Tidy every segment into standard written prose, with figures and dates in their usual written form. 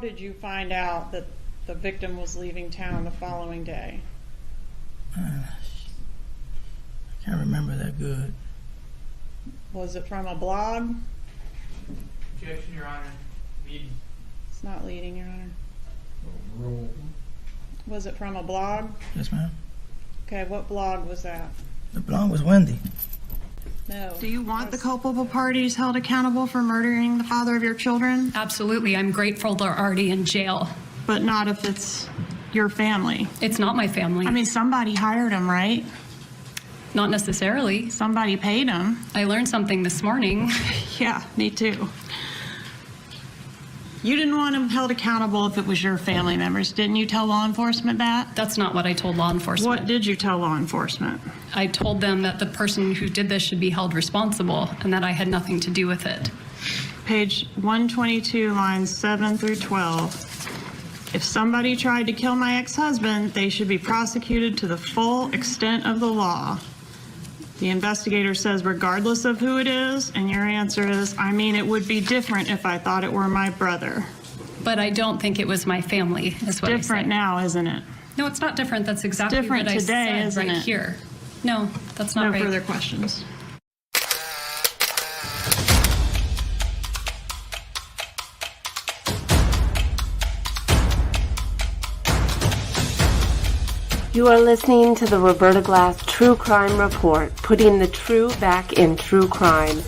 did you find out that the victim was leaving town the following day? I can't remember that good. Was it from a blog? Objection, Your Honor. Leading. It's not leading, Your Honor. Was it from a blog? Yes, ma'am. Okay, what blog was that? The blonde was Wendi. No. Do you want the culpable parties held accountable for murdering the father of your children? Absolutely. I'm grateful they're already in jail. But not if it's your family. It's not my family. I mean, somebody hired them, right? Not necessarily. Somebody paid them. I learned something this morning. Yeah, me too. You didn't want them held accountable if it was your family members. Didn't you tell law enforcement that? That's not what I told law enforcement. What did you tell law enforcement? I told them that the person who did this should be held responsible and that I had nothing to do with it. Page 122, lines 7 through 12. If somebody tried to kill my ex-husband, they should be prosecuted to the full extent of the law. The investigator says regardless of who it is, and your answer is, I mean, it would be different if I thought it were my brother. But I don't think it was my family, is what I said. Different now, isn't it? No, it's not different. That's exactly Different what I today, said isn't right it? here. No, that's not No right. further questions. You are listening to the Roberta Glass True Crime Report, putting the true back in true crime.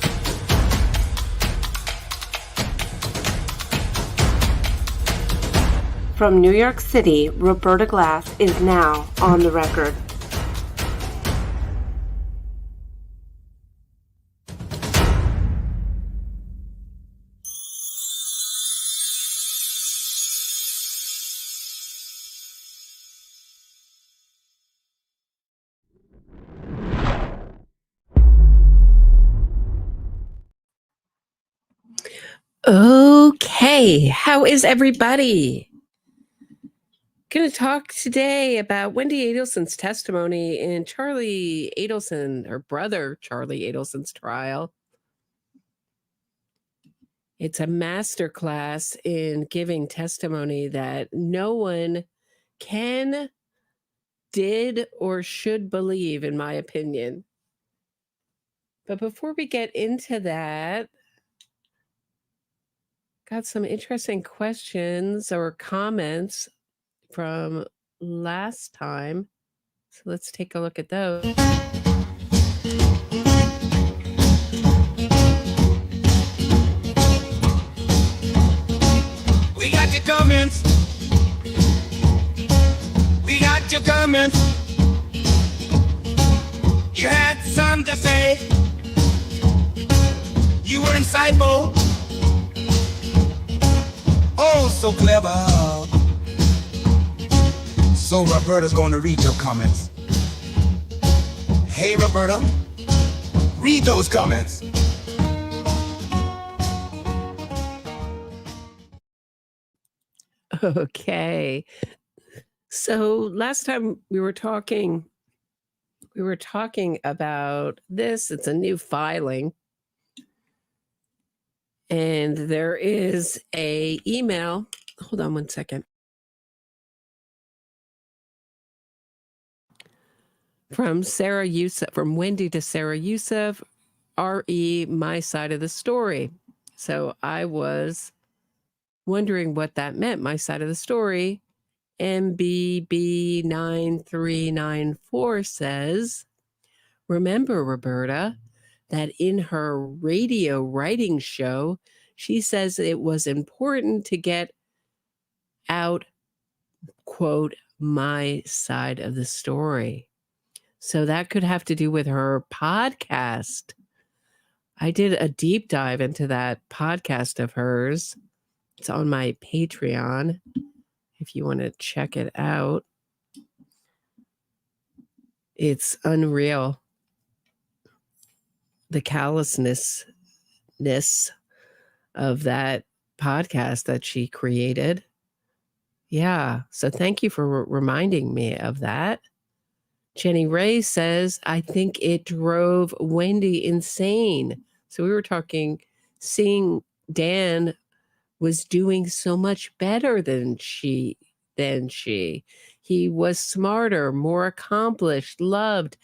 From New York City, Roberta Glass is now on the record. Okay, how is everybody? Going to talk today about Wendi Adelson's testimony in Charlie Adelson, her brother Charlie Adelson's trial. It's a masterclass in giving testimony that no one can, did, or should believe, in my opinion. But before we get into that, got some interesting questions or comments from last time. So let's take a look at those. We got your comments. We got your comments. You had something to say. You were insightful. Oh, so clever. So Roberta's gonna read your comments. Hey, Roberta, read those comments. Okay. So last time we were talking about this. It's a new filing. And there is a email. Hold on one second. From Sarah Youssef, from Wendi to Sarah Youssef, RE, my side of the story. So I was wondering what that meant, my side of the story. MBB9394 says, remember, Roberta, that in her radio writing show, she says it was important to get out, quote, my side of the story. So that could have to do with her podcast. I did a deep dive into that podcast of hers. It's on my Patreon if you want to check it out. It's unreal. The callousness of that podcast that she created. Yeah. So thank you for reminding me of that. Jenny Ray says, I think it drove Wendi insane. So we were talking, seeing Dan was doing so much better than she. He was smarter, more accomplished, loved.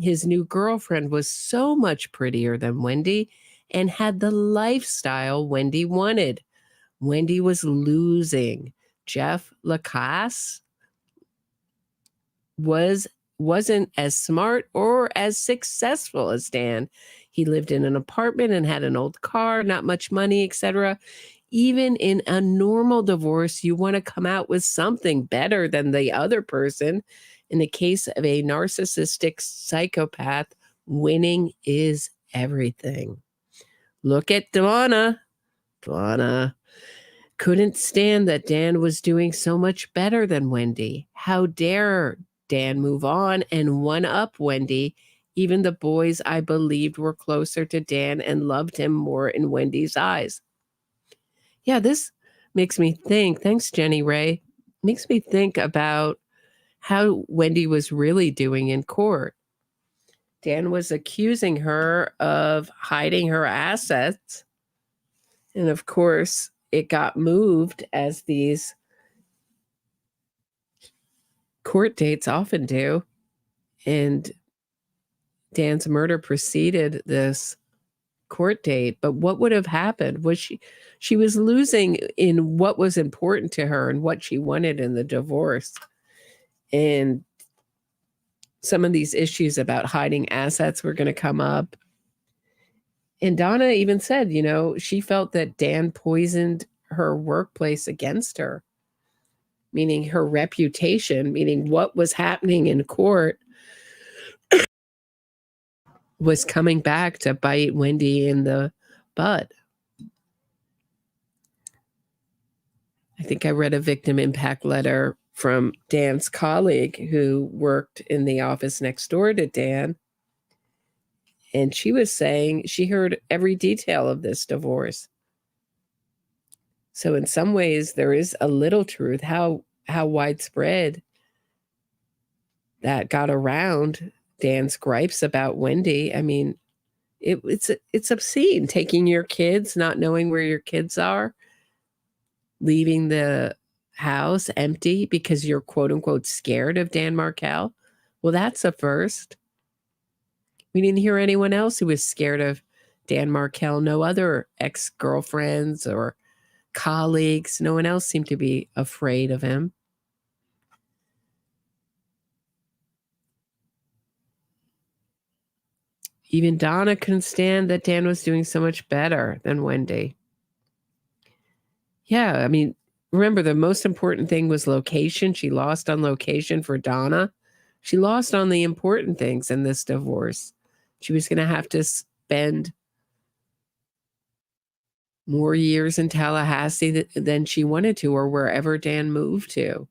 His new girlfriend was so much prettier than Wendi and had the lifestyle Wendi wanted. Wendi was losing. Jeff Lacasse wasn't as smart or as successful as Dan. He lived in an apartment and had an old car, not much money, etc. Even in a normal divorce, you want to come out with something better than the other person. In the case of a narcissistic psychopath, winning is everything. Look at Donna. Donna couldn't stand that Dan was doing so much better than Wendi. How dare Dan move on and one-up Wendi? Even the boys I believed were closer to Dan and loved him more in Wendi's eyes. Yeah, this makes me think, thanks Jenny Ray, makes me think about how Wendi was really doing in court. Dan was accusing her of hiding her assets. And of course, it got moved, as these court dates often do. And Dan's murder preceded this court date. But what would have happened was she was losing in what was important to her and what she wanted in the divorce. And some of these issues about hiding assets were going to come up. And Donna even said, she felt that Dan poisoned her workplace against her, meaning her reputation, meaning what was happening in court was coming back to bite Wendi in the butt. I think I read a victim impact letter from Dan's colleague who worked in the office next door to Dan. And she was saying she heard every detail of this divorce. So in some ways, there is a little truth. How widespread that got around Dan's gripes about Wendi. I mean, it's obscene, taking your kids, not knowing where your kids are, leaving the house empty because you're quote unquote scared of Dan Markel. Well, that's a first. We didn't hear anyone else who was scared of Dan Markel. No other ex-girlfriends or colleagues. No one else seemed to be afraid of him. Even Donna couldn't stand that Dan was doing so much better than Wendi. Yeah, I mean, remember, the most important thing was location. She lost on location for Donna. She lost on the important things in this divorce. She was going to have to spend more years in Tallahassee than she wanted to, or wherever Dan moved to.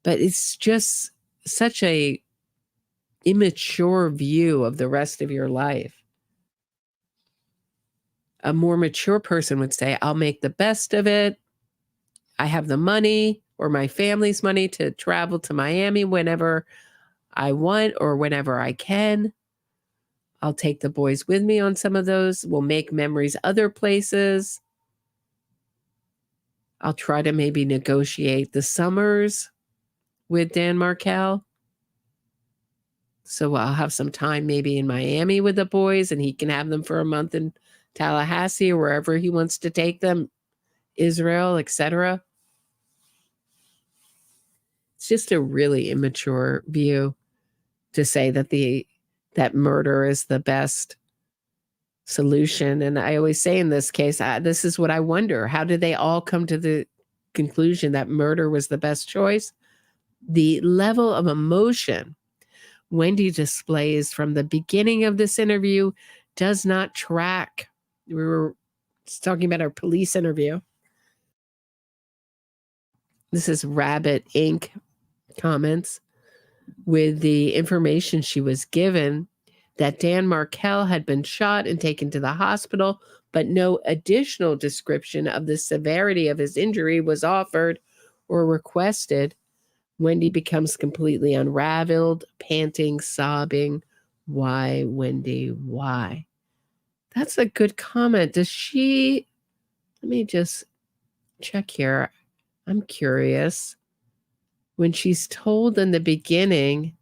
But it's just such a immature view of the rest of your life. A more mature person would say, I'll make the best of it. I have the money or my family's money to travel to Miami whenever I want or whenever I can. I'll take the boys with me on some of those. We'll make memories other places. I'll try to maybe negotiate the summers with Dan Markel. So I'll have some time maybe in Miami with the boys, and he can have them for a month in Tallahassee or wherever he wants to take them, Israel, etc. It's just a really immature view to say that that murder is the best solution. And I always say in this case, this is what I wonder. How did they all come to the conclusion that murder was the best choice? The level of emotion Wendi displays from the beginning of this interview does not track. We were talking about our police interview. This is Rabbit Inc. comments. With the information she was given that Dan Markel had been shot and taken to the hospital, but no additional description of the severity of his injury was offered or requested, Wendi becomes completely unraveled, panting, sobbing. Why, Wendi, why? That's a good comment. Does she Let me just check here. I'm curious. When she's told in the beginning,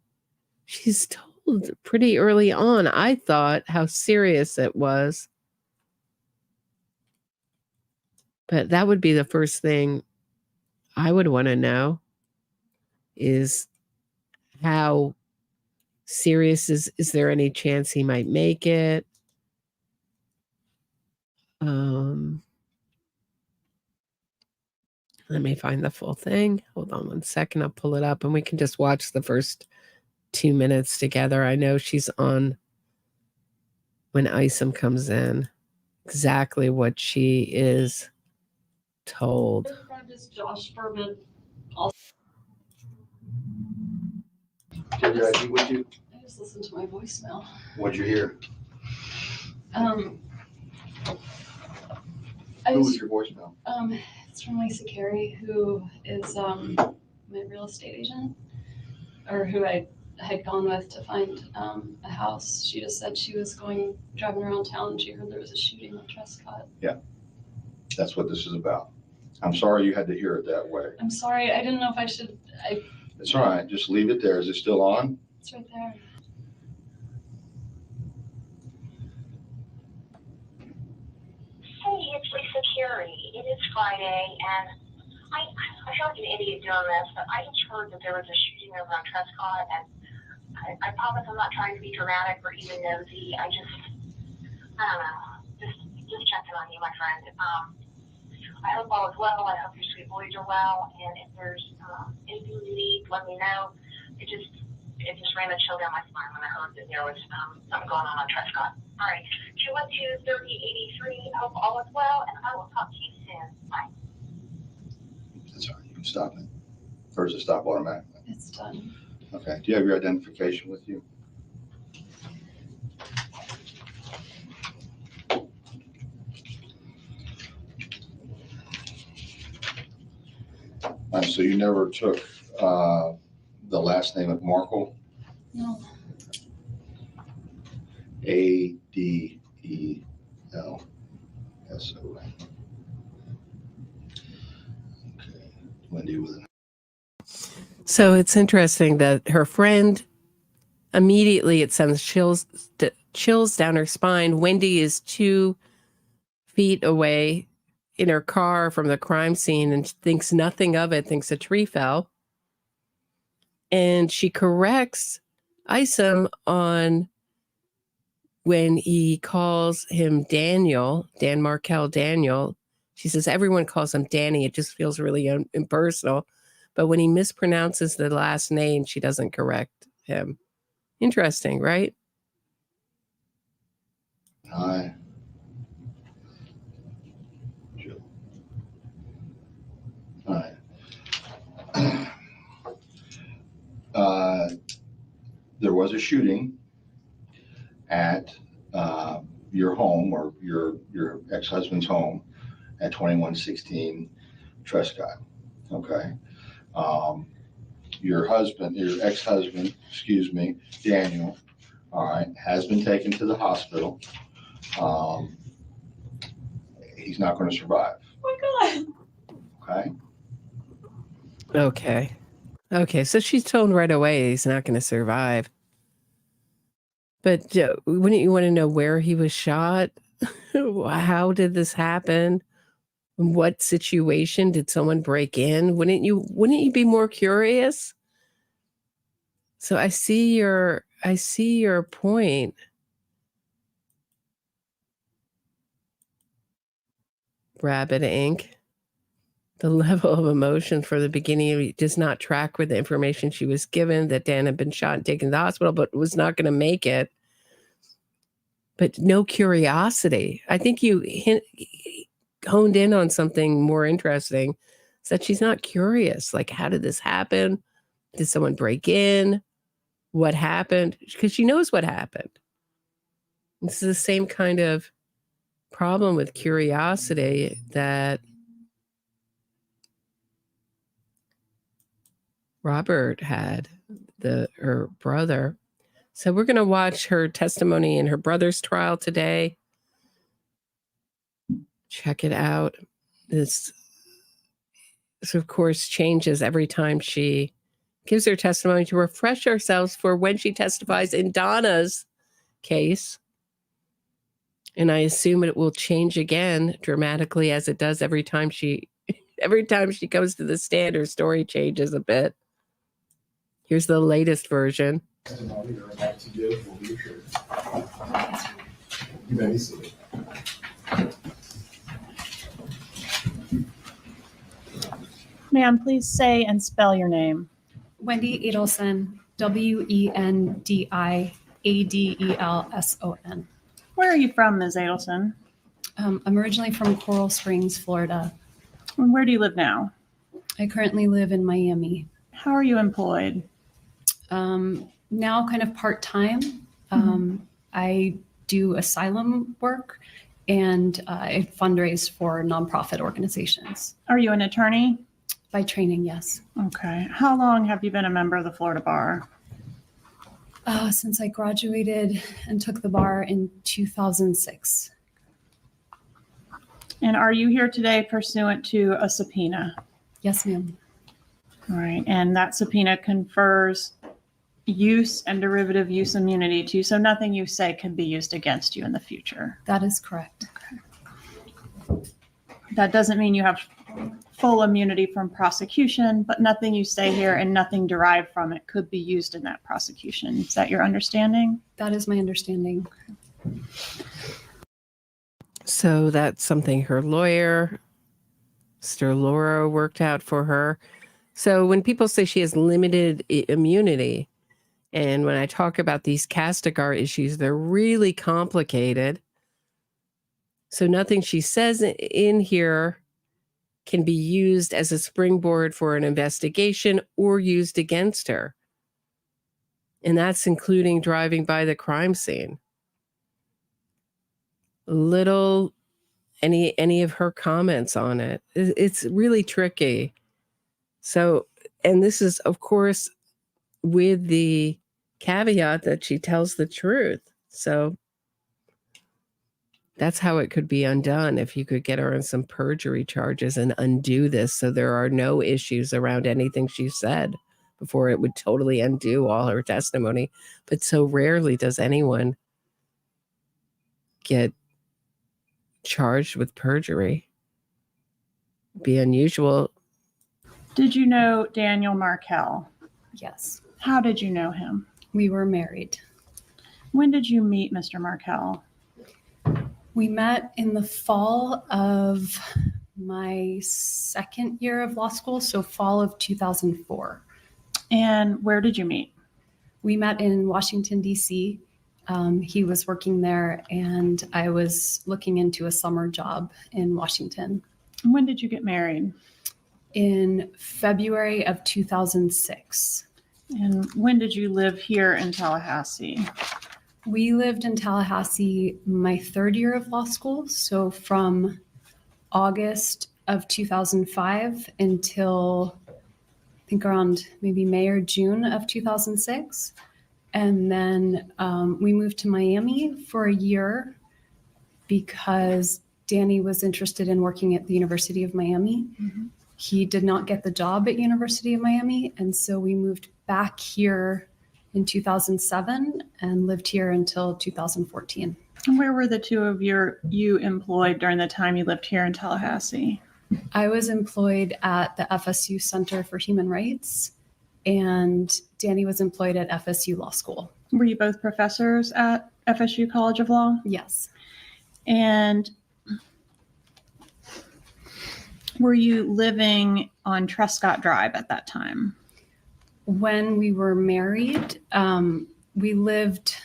she's told pretty early on, I thought, how serious it was. But that would be the first thing I would want to know is how serious is there any chance he might make it? Let me find the full thing. Hold on one second. I'll pull it up and we can just watch the first 2 minutes together. I know she's on when Isom comes in. Exactly what she is told. Josh Furman. Jackie, I just listened to my voicemail. what'd you hear? Who was your voicemail? It's from Lisa Carey, who is my real estate agent, or who I had gone with to find a house. She just said she was driving around town and she heard there was a shooting at Trescott. Yeah, that's what this is about. I'm sorry you had to hear it that way. I'm sorry, I didn't know if I should. It's all right, just leave it there. Is it still on? It's right there. Hey, it's Lisa Carey. It is Friday, and I feel like an idiot doing this, but I just heard that there was a shooting over on Trescott, and I promise I'm not trying to be dramatic or even nosy. I don't know, just checking on you, my friend. I hope all is well. I hope your sweet boys are well, and if there's anything you need, let me know. It just ran a chill down my spine when I heard that there was something going on Trescott. All right, 212-3083. Hope all is well, and I will talk to you soon. Bye. That's all right, you can stop it. Or does it stop automatically? It's done. Okay, do you have your identification with you? So you never took the last name of Markel? No. Adelson. Okay, Wendi with an. So it's interesting that her friend immediately it sends chills down her spine. Wendi is 2 feet away in her car from the crime scene and thinks nothing of it, thinks a tree fell. And she corrects Isom on when he calls him Daniel, Dan Markel Daniel. She says everyone calls him Danny. It just feels really impersonal. But when he mispronounces the last name, she doesn't correct him. Interesting, right? Hi. Hi. There was a shooting at your home or your ex-husband's home at 2116 Trescott. Okay. Your ex-husband, Daniel, all right, has been taken to the hospital. He's not going to survive. Oh my Okay. Okay. So she's told right away he's not going to survive. But wouldn't you want to know where he was shot? How did this happen? What situation did someone break in? Wouldn't you be more curious? So I see your point. Rabbit ink. The level of emotion for the beginning does not track with the information she was given that Dan had been shot and taken to the hospital, but was not going to make it. But no curiosity. I think you honed in on something more interesting. Is that she's not curious. Like, how did this happen? Did someone break in? What happened? Because she knows what happened. This is the same kind of problem with curiosity that Robert had, her brother. So we're going to watch her testimony in her brother's trial today. check it out. This, of course, changes every time she gives her testimony to refresh ourselves for when she testifies in Donna's case. And I assume it will change again dramatically as it does every time she goes to the stand, her story changes a bit. Here's the latest version. Ma'am, please say and spell your name. Wendi Adelson, Wendiadelson. Where are you from, Ms. Adelson? I'm originally from Coral Springs, Florida. And where do you live now? I currently live in Miami. How are you employed? Now kind of part-time. I do asylum work and I fundraise for nonprofit organizations. Are you an attorney? By training, yes. Okay. How long have you been a member of the Florida Bar? Since I graduated and took the bar in 2006. And are you here today pursuant to a subpoena? Yes, ma'am. All right. And that subpoena confers use and derivative use immunity to you, so nothing you say can be used against you in the future. That is correct. Okay. That doesn't mean you have full immunity from prosecution, but nothing you say here and nothing derived from it could be used in that prosecution. Is that your understanding? That is my understanding. So that's something her lawyer, Mr. Laura, worked out for her. So when people say she has limited immunity, and when I talk about these Castigar issues, they're really complicated. So nothing she says in here can be used as a springboard for an investigation or used against her. And that's including driving by the crime scene. Any of her comments on it. It's really tricky. So, and this is, of course, with the caveat that she tells the truth. So that's how it could be undone, if you could get her on some perjury charges and undo this so there are no issues around anything she said before it would totally undo all her testimony. But so rarely does anyone get charged with perjury. Be unusual. Did you know Daniel Markel? Yes. How did you know him? We were married. When did you meet Mr. Markel? We met in the fall of my second year of law school, so fall of 2004. And where did you meet? We met in Washington, D.C. He was working there, and I was looking into a summer job in Washington. When did you get married? In February of 2006. And when did you live here in Tallahassee? We lived in Tallahassee my third year of law school, so from August of 2005 until I think around maybe May or June of 2006. And then we moved to Miami for a year because Danny was interested in working at the University of Miami. Mm-hmm. He did not get the job at University of Miami, and so we moved back here in 2007 and lived here until 2014. And where were the two of you employed during the time you lived here in Tallahassee? I was employed at the FSU Center for Human Rights, and Danny was employed at FSU Law School. Were you both professors at FSU College of Law? Yes. And were you living on Trescott Drive at that time? When we were married, we lived,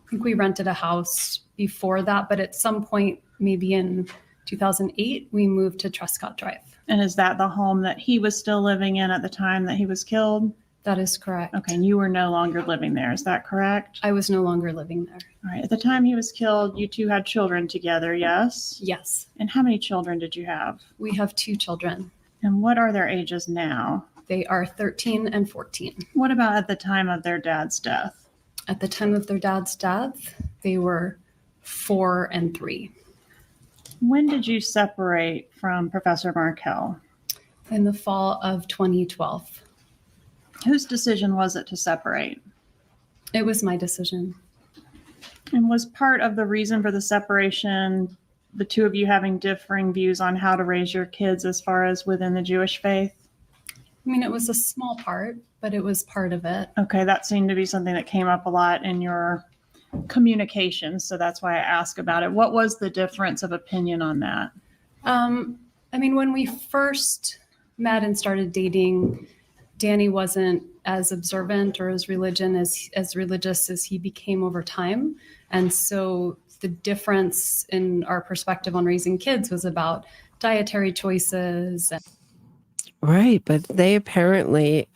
I think we rented a house before that, but at some point, maybe in 2008, we moved to Trescott Drive. And is that the home that he was still living in at the time that he was killed? That is correct. Okay, and you were no longer living there, is that correct? I was no longer living there. All right, at the time he was killed, you two had children together, yes? Yes. And how many children did you have? We have 2 children. And what are their ages now? They are 13 and 14. What about at the time of their dad's death? At the time of their dad's death, they were 4 and 3. When did you separate from Professor Markel? In the fall of 2012. Whose decision was it to separate? It was my decision. And was part of the reason for the separation the two of you having differing views on how to raise your kids as far as within the Jewish faith? I mean, it was a small part, but it was part of it. Okay, that seemed to be something that came up a lot in your communication, so that's why I ask about it. What was the difference of opinion on that? I mean, when we first met and started dating, Danny wasn't as observant or as religious as he became over time. And so the difference in our perspective on raising kids was about dietary choices. Right, but they apparently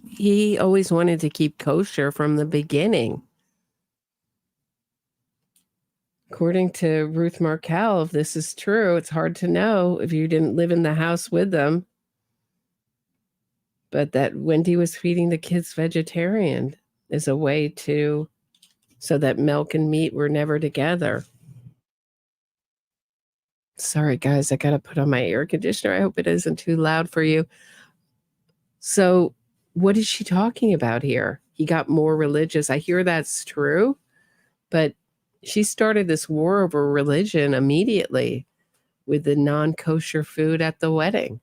he always wanted to keep kosher from the beginning. According to Ruth Markel, if this is true, it's hard to know if you didn't live in the house with them. But that Wendi was feeding the kids vegetarian is a way so that milk and meat were never together. Sorry, guys, I got to put on my air conditioner. I hope it isn't too loud for you. So what is she talking about here? He got more religious. I hear that's true, but she started this war over religion immediately with the non-kosher food at the wedding.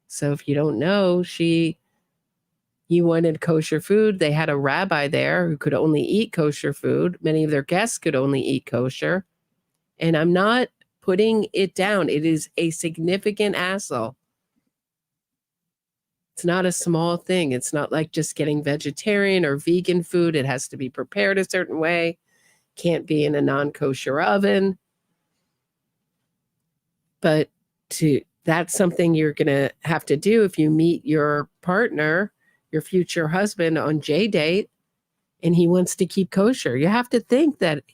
So if you don't know, he wanted kosher food. They had a rabbi there who could only eat kosher food. Many of their guests could only eat kosher. And I'm not putting it down. It is a significant hassle. It's not a small thing. It's not like just getting vegetarian or vegan food. It has to be prepared a certain way. Can't be in a non-kosher oven. But that's something you're going to have to do if you meet your partner, your future husband, on J-date, and he wants to keep kosher. You have to think that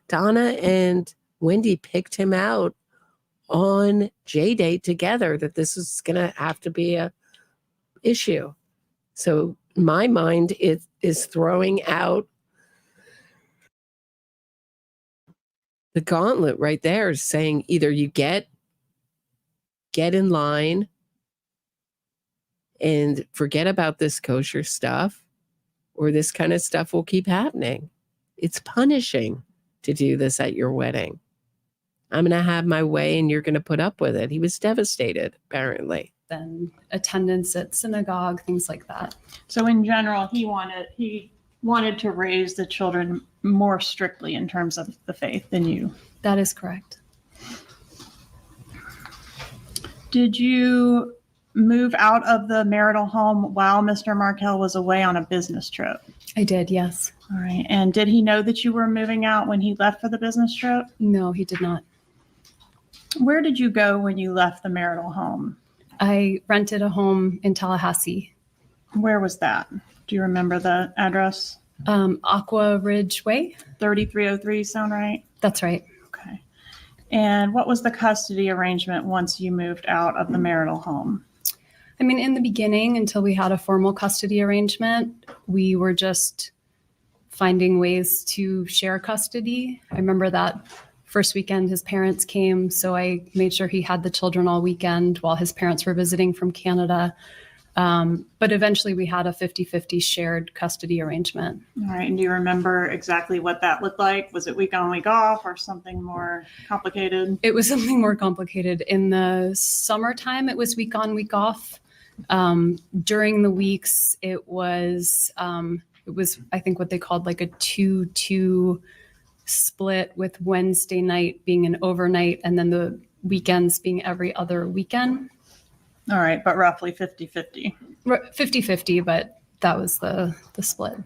Donna and Wendi picked him out on J-date together, that this is going to have to be a issue. So my mind is throwing out the gauntlet right there, saying either you get in line and forget about this kosher stuff, or this kind of stuff will keep happening. It's punishing to do this at your wedding. I'm going to have my way and you're going to put up with it. He was devastated, apparently. Then attendance at synagogue, things like that. So in general, he wanted to raise the children more strictly in terms of the faith than you. That is correct. Did you move out of the marital home while Mr. Markel was away on a business trip? I did, yes. All right. And did he know that you were moving out when he left for the business trip? No, he did not. Where did you go when you left the marital home? I rented a home in Tallahassee. Where was that? Do you remember the address? Aqua Ridge Way. 3303 sound right? That's right. Okay. And what was the custody arrangement once you moved out of the marital home? I mean, in the beginning, until we had a formal custody arrangement, we were just finding ways to share custody. I remember that first weekend his parents came, so I made sure he had the children all weekend while his parents were visiting from Canada. But eventually we had a 50-50 shared custody arrangement. All right. And do you remember exactly what that looked like? Was it week on, week off, or something more complicated? It was something more complicated. In the summertime, it was week on, week off. During the weeks, it was, I think, what they called like a 2-2 split, with Wednesday night being an overnight and then the weekends being every other weekend. All right, but roughly 50-50. 50-50, but that was the split.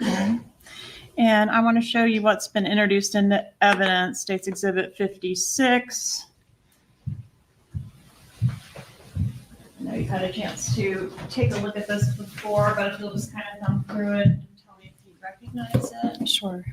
Okay. And I want to show you what's been introduced into evidence, State's Exhibit 56. I know you've had a chance to take a look at this before, but if you'll just kind of thumb through it and tell me if you recognize it. Sure.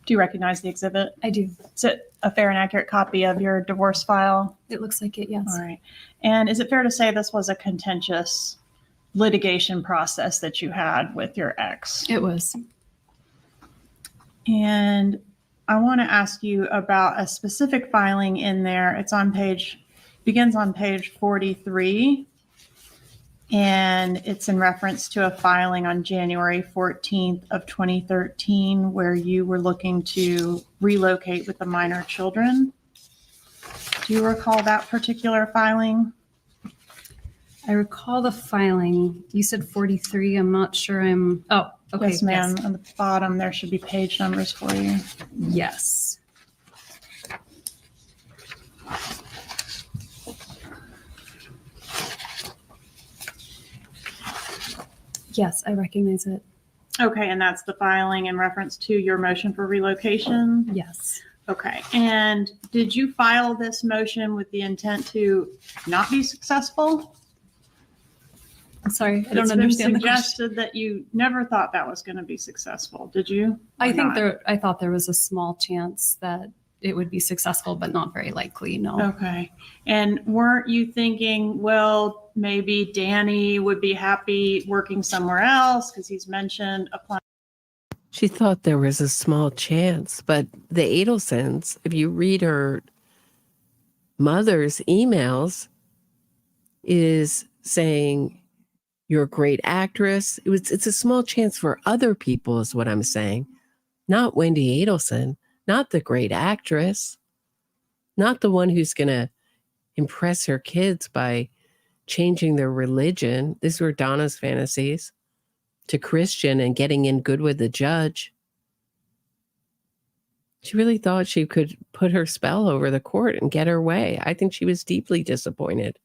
Do you recognize the exhibit? I do. Is it a fair and accurate copy of your divorce file? It looks like it, yes. All right. And is it fair to say this was a contentious litigation process that you had with your ex? It was. And I want to ask you about a specific filing in there. It's on begins on page 43. And it's in reference to a filing on January 14th of 2013 where you were looking to relocate with the minor children. Do you recall that particular filing? I recall the filing. You said 43. I'm not sure oh, okay. Yes, ma'am. On the bottom, there should be page numbers for you. Yes. Yes, I recognize it. Okay, and that's the filing in reference to your motion for relocation? Yes. Okay, and did you file this motion with the intent to not be successful? I'm sorry, I don't understand the question. It's been suggested that you never thought that was going to be successful. Did you? I thought there was a small chance that it would be successful, but not very likely, no. Okay. And weren't you thinking, well, maybe Danny would be happy working somewhere else because he's mentioned applying? She thought there was a small chance, but the Adelsons, if you read her mother's emails, is saying, you're a great actress. It's a small chance for other people is what I'm saying. Not Wendi Adelson. Not the great actress, not the one who's going to impress her kids by changing their religion. These were Donna's fantasies to Christian and getting in good with the judge. She really thought she could put her spell over the court and get her way. I think she was deeply disappointed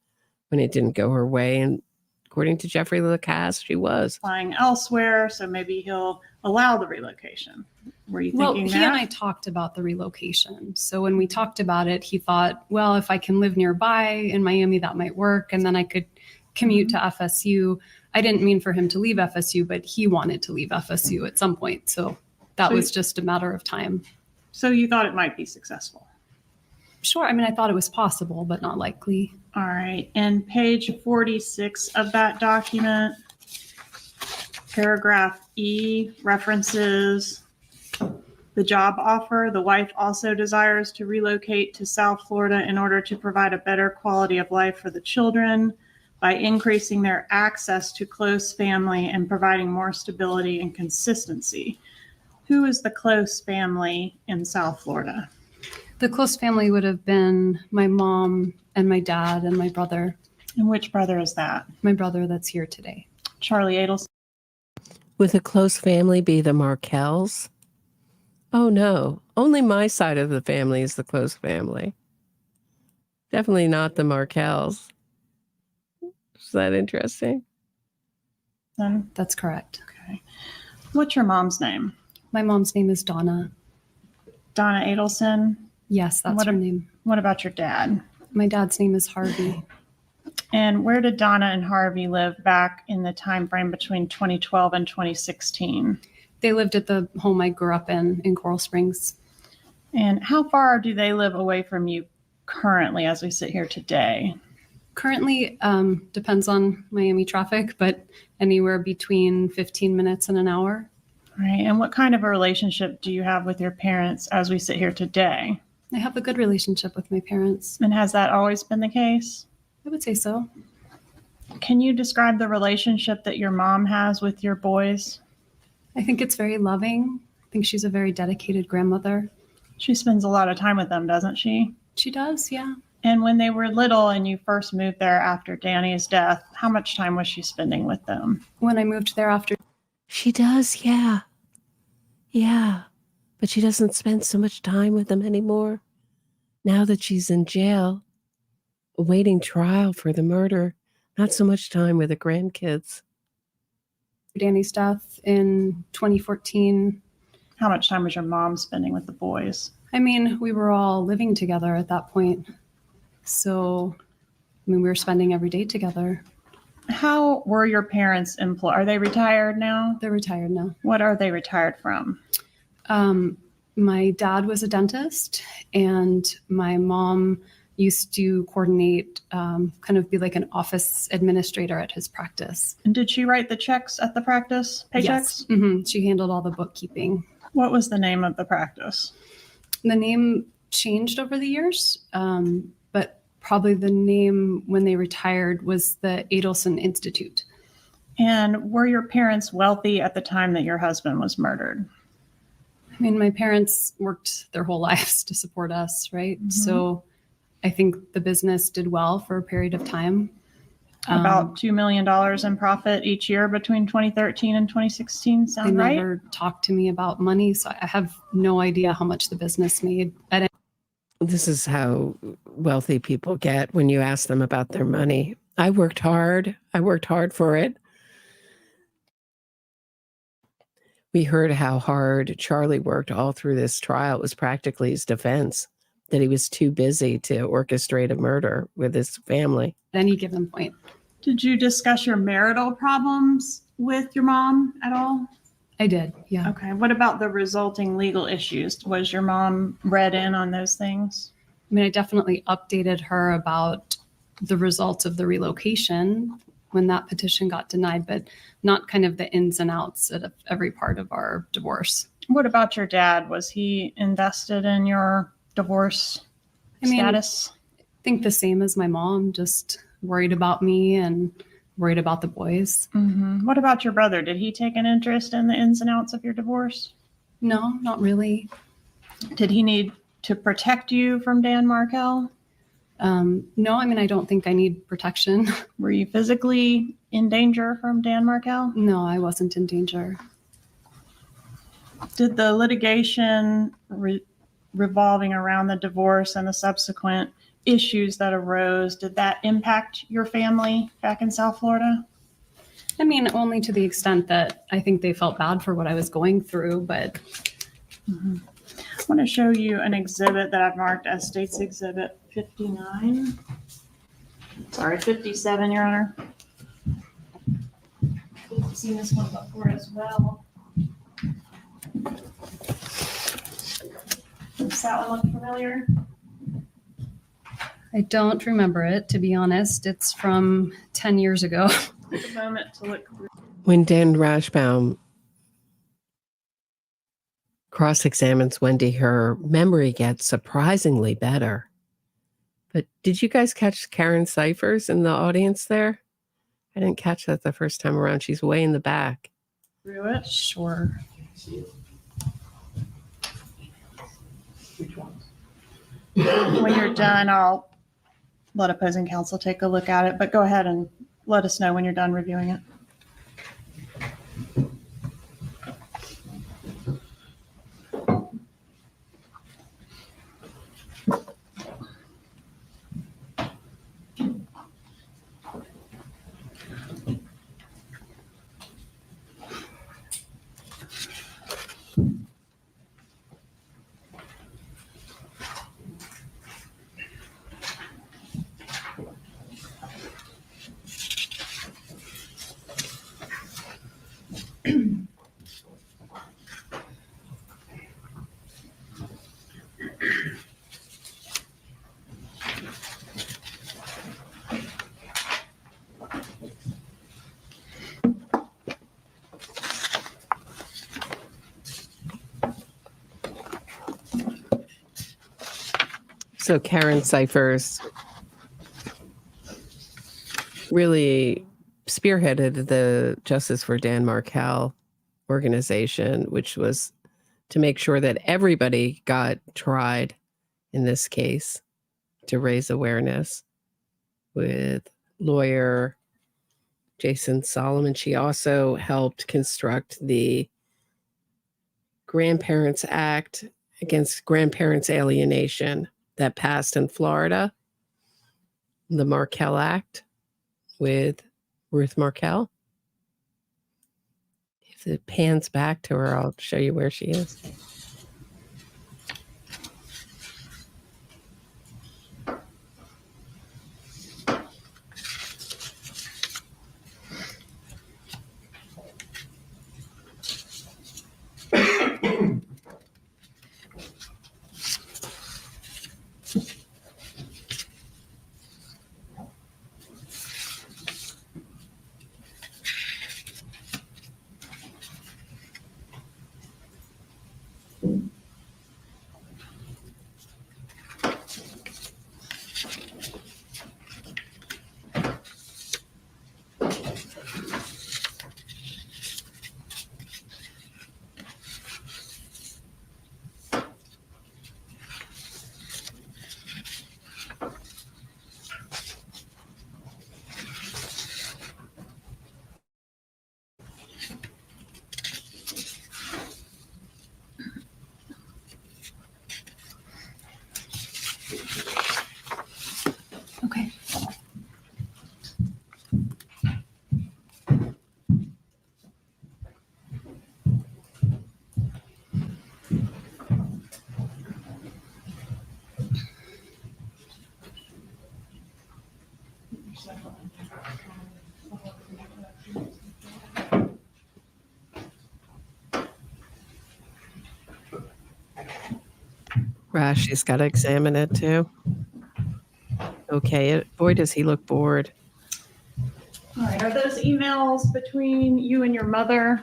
when it didn't go her way. And according to Jeffrey Lacasse, she was. Applying elsewhere, so maybe he'll allow the relocation. Were you thinking that? He and I talked about the relocation. So when we talked about it, he thought, well, if I can live nearby in Miami, that might work. And then I could commute to FSU. I didn't mean for him to leave FSU, but he wanted to leave FSU at some point. So that was just a matter of time. So you thought it might be successful? Sure. I mean, I thought it was possible, but not likely. All right. And page 46 of that document, paragraph E references the job offer. The wife also desires to relocate to South Florida in order to provide a better quality of life for the children by increasing their access to close family and providing more stability and consistency. Who is the close family in South Florida? The close family would have been my mom and my dad and my brother. And which brother is that? My brother that's here today. Charlie Adelson. Would the close family be the Markels? Oh, no. Only my side of the family is the close family. Definitely not the Markels. Is that interesting? That's correct. Okay. What's your mom's name? My mom's name is Donna. Donna Adelson? Yes, that's her name. What about your dad? My dad's name is Harvey. And where did Donna and Harvey live back in the time frame between 2012 and 2016? They lived at the home I grew up in Coral Springs. And how far do they live away from you currently as we sit here today? Currently, depends on Miami traffic, but anywhere between 15 minutes and an hour. Right. And what kind of a relationship do you have with your parents as we sit here today? I have a good relationship with my parents. And has that always been the case? I would say so. Can you describe the relationship that your mom has with your boys? I think it's very loving. I think she's a very dedicated grandmother. She spends a lot of time with them, doesn't she? She does, yeah. And when they were little and you first moved there after Danny's death, how much time was she spending with them? When I moved there after... She does, yeah. Yeah. But she doesn't spend so much time with them anymore. Now that she's in jail, awaiting trial for the murder, not so much time with the grandkids. Danny's death in 2014. How much time was your mom spending with the boys? I mean, we were all living together at that point. So, I mean, we were spending every day together. How were your parents employed? Are they retired now? They're retired now. What are they retired from? My dad was a dentist, and my mom used to coordinate, kind of be like an office administrator at his practice. And did she write the checks at the practice? Paychecks? Yes. She handled all the bookkeeping. What was the name of the practice? The name changed over the years, but probably the name when they retired was the Adelson Institute. And were your parents wealthy at the time that your husband was murdered? I mean, my parents worked their whole lives to support us, right? So I think the business did well for a period of time. About $2 million in profit each year between 2013 and 2016, They sound right? never talked to me about money, so I have no idea how much the business made. This is how wealthy people get when you ask them about their money. I worked hard. I worked hard for it. We heard how hard Charlie worked all through this trial. It was practically his defense that he was too busy to orchestrate a murder with his family. At any given point. Did you discuss your marital problems with your mom at all? I did, yeah. Okay. What about the resulting legal issues? Was your mom read in on those things? I mean, I definitely updated her about the results of the relocation when that petition got denied, but not kind of the ins and outs of every part of our divorce. What about your dad? Was he invested in your divorce status? I think the same as my mom, just worried about me and worried about the boys. What about your brother? Did he take an interest in the ins and outs of your divorce? No, not really. Did he need to protect you from Dan Markel? No, I mean, I don't think I need protection. Were you physically in danger from Dan Markel? No, I wasn't in danger. Did the litigation revolving around the divorce and the subsequent issues that arose, did that impact your family back in South Florida? I mean, only to the extent that I think they felt bad for what I was going through, but. I want to show you an exhibit that I've marked as State's Exhibit 59. Sorry, 57, Your Honor. You've seen this one before as well. Does that one look familiar? I don't remember it, to be honest. It's from 10 years ago. Take a moment to look through. When Dan Rashbaum cross-examines Wendi, her memory gets surprisingly better. But did you guys catch Karen Cyphers in the audience there? I didn't catch that the first time around. She's way in the back. Through it? Sure. Which ones? When you're done, I'll let opposing counsel take a look at it, but go ahead and let us know when you're done reviewing it. So Karen Cyphers really spearheaded the Justice for Dan Markel organization, which was to make sure that everybody got tried in this case, to raise awareness with lawyer Jason Solomon. She also helped construct the Grandparents Act against grandparents' alienation that passed in Florida, the Markel Act with Ruth Markel. If it pans back to her, I'll show you where she is. Rashi's got to examine it too. Okay, boy, does he look bored. All right, are those emails between you and your mother?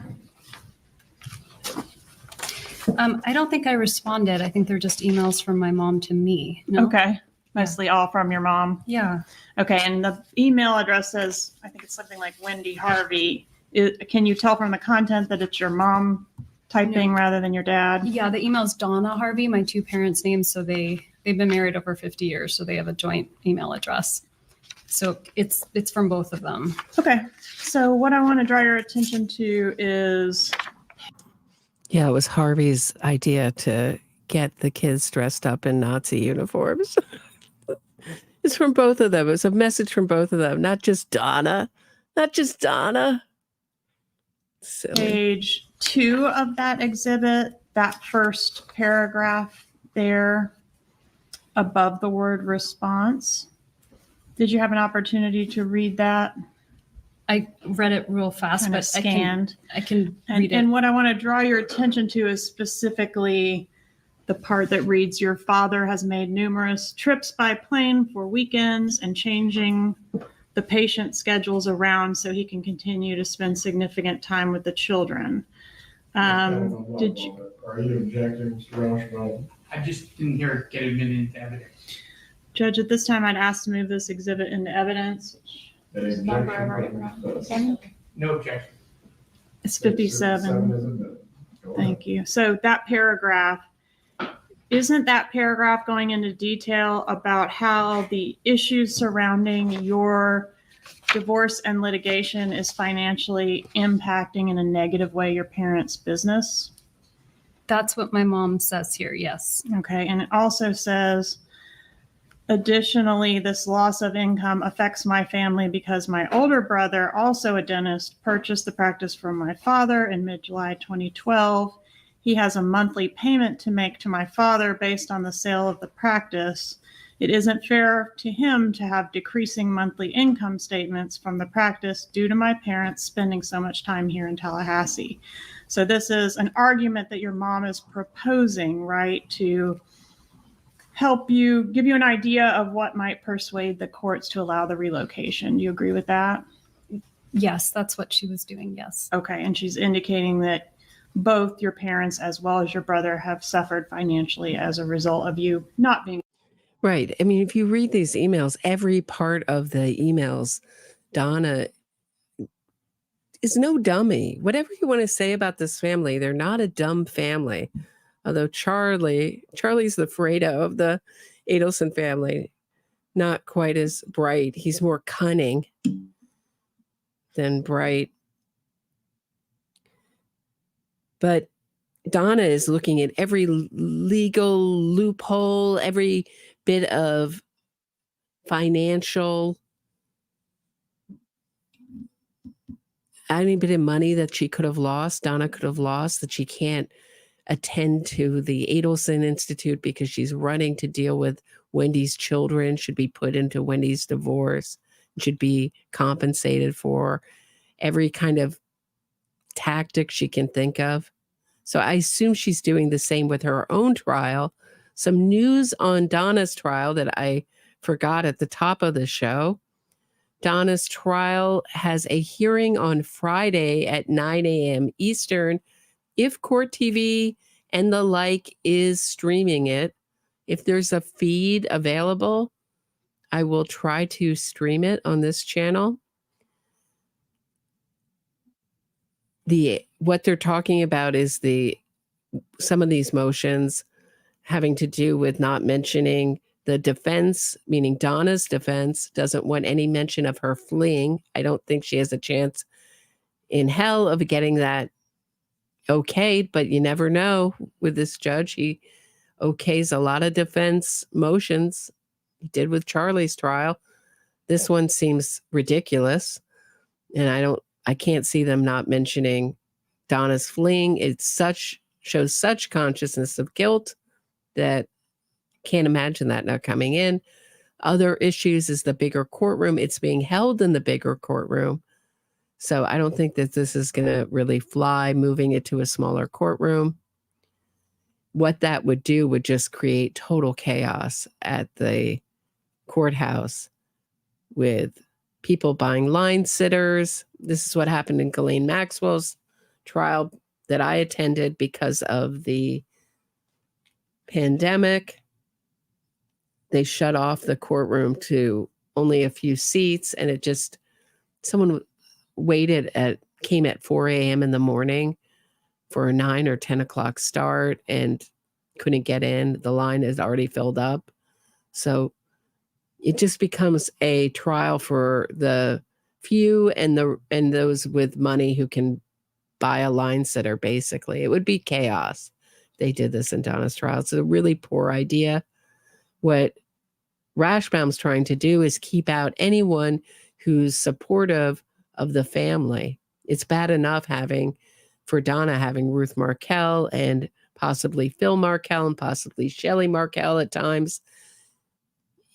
I don't think I responded. I think they're just emails from my mom to me. No? Okay, mostly all from your mom. Yeah. Okay, and the email address says, I think it's something like Wendi Harvey. Can you tell from the content that it's your mom typing rather than your dad? Yeah, the email's Donna Harvey, my two parents' names. So they've been married over 50 years, so they have a joint email address. So it's from both of them. Okay, so what I want to draw your attention to is... Yeah, it was Harvey's idea to get the kids dressed up in Nazi uniforms. It's from both of them. It's a message from both of them, not just Donna. Not just Donna. Silly. Page 2 of that exhibit, that first paragraph there above the word response. Did you have an opportunity to read that? I read it real fast, Kind of but scanned. I can read it. And what I want to draw your attention to is specifically the part that reads, your father has made numerous trips by plane for weekends and changing the patient schedules around so he can continue to spend significant time with the children. Did you? Are you objecting, Mr. Rauschenwald? I just didn't hear it get admitted into evidence. Judge, at this time, I'd ask to move this exhibit into evidence. Any objection? No objection. It's 57. Thank you. So that paragraph, isn't that paragraph going into detail about how the issues surrounding your divorce and litigation is financially impacting in a negative way your parents' business? That's what my mom says here, yes. Okay, and it also says, additionally, this loss of income affects my family because my older brother, also a dentist, purchased the practice from my father in mid-July 2012. He has a monthly payment to make to my father based on the sale of the practice. It isn't fair to him to have decreasing monthly income statements from the practice due to my parents spending so much time here in Tallahassee. So this is an argument that your mom is proposing, right, to help you, give you an idea of what might persuade the courts to allow the relocation. Do you agree with that? Yes, that's what she was doing, yes. Okay, and she's indicating that both your parents as well as your brother have suffered financially as a result of you not being. Right. I mean, if you read these emails, every part of the emails, Donna is no dummy. Whatever you want to say about this family, they're not a dumb family. Although Charlie's the Fredo of the Adelson family, not quite as bright. He's more cunning than bright. But Donna is looking at every legal loophole, every bit of financial, any bit of money that she could have lost, Donna could have lost, that she can't attend to the Adelson Institute because she's running to deal with Wendy's children, should be put into Wendy's divorce, should be compensated for every kind of tactic she can think of. So I assume she's doing the same with her own trial. Some news on Donna's trial that I forgot at the top of the show. Donna's trial has a hearing on Friday at 9 a.m. Eastern. If Court TV and the like is streaming it, if there's a feed available, I will try to stream it on this channel. What they're talking about is some of these motions having to do with not mentioning the defense, meaning Donna's defense doesn't want any mention of her fleeing. I don't think she has a chance in hell of getting that okayed, but you never know with this judge. He okays a lot of defense motions. He did with Charlie's trial. This one seems ridiculous, and I can't see them not mentioning Donna's fleeing. It shows such consciousness of guilt that can't imagine that not coming in. Other issues is the bigger courtroom. It's being held in the bigger courtroom. So I don't think that this is going to really fly, moving it to a smaller courtroom. what that would do would just create total chaos at the courthouse with people buying line sitters. This is what happened in Ghislaine Maxwell's trial that I attended because of the pandemic. They shut off the courtroom to only a few seats, and it just, someone came at 4 a.m. in the morning for a 9 or 10 o'clock start and couldn't get in. The line is already filled up. So it just becomes a trial for the few and those with money who can buy a line sitter, basically. It would be chaos. They did this in Donna's trial. It's a really poor idea. What Rashbaum's trying to do is keep out anyone who's supportive of the family. It's bad enough for Donna having Ruth Markel and possibly Phil Markel and possibly Shelley Markel at times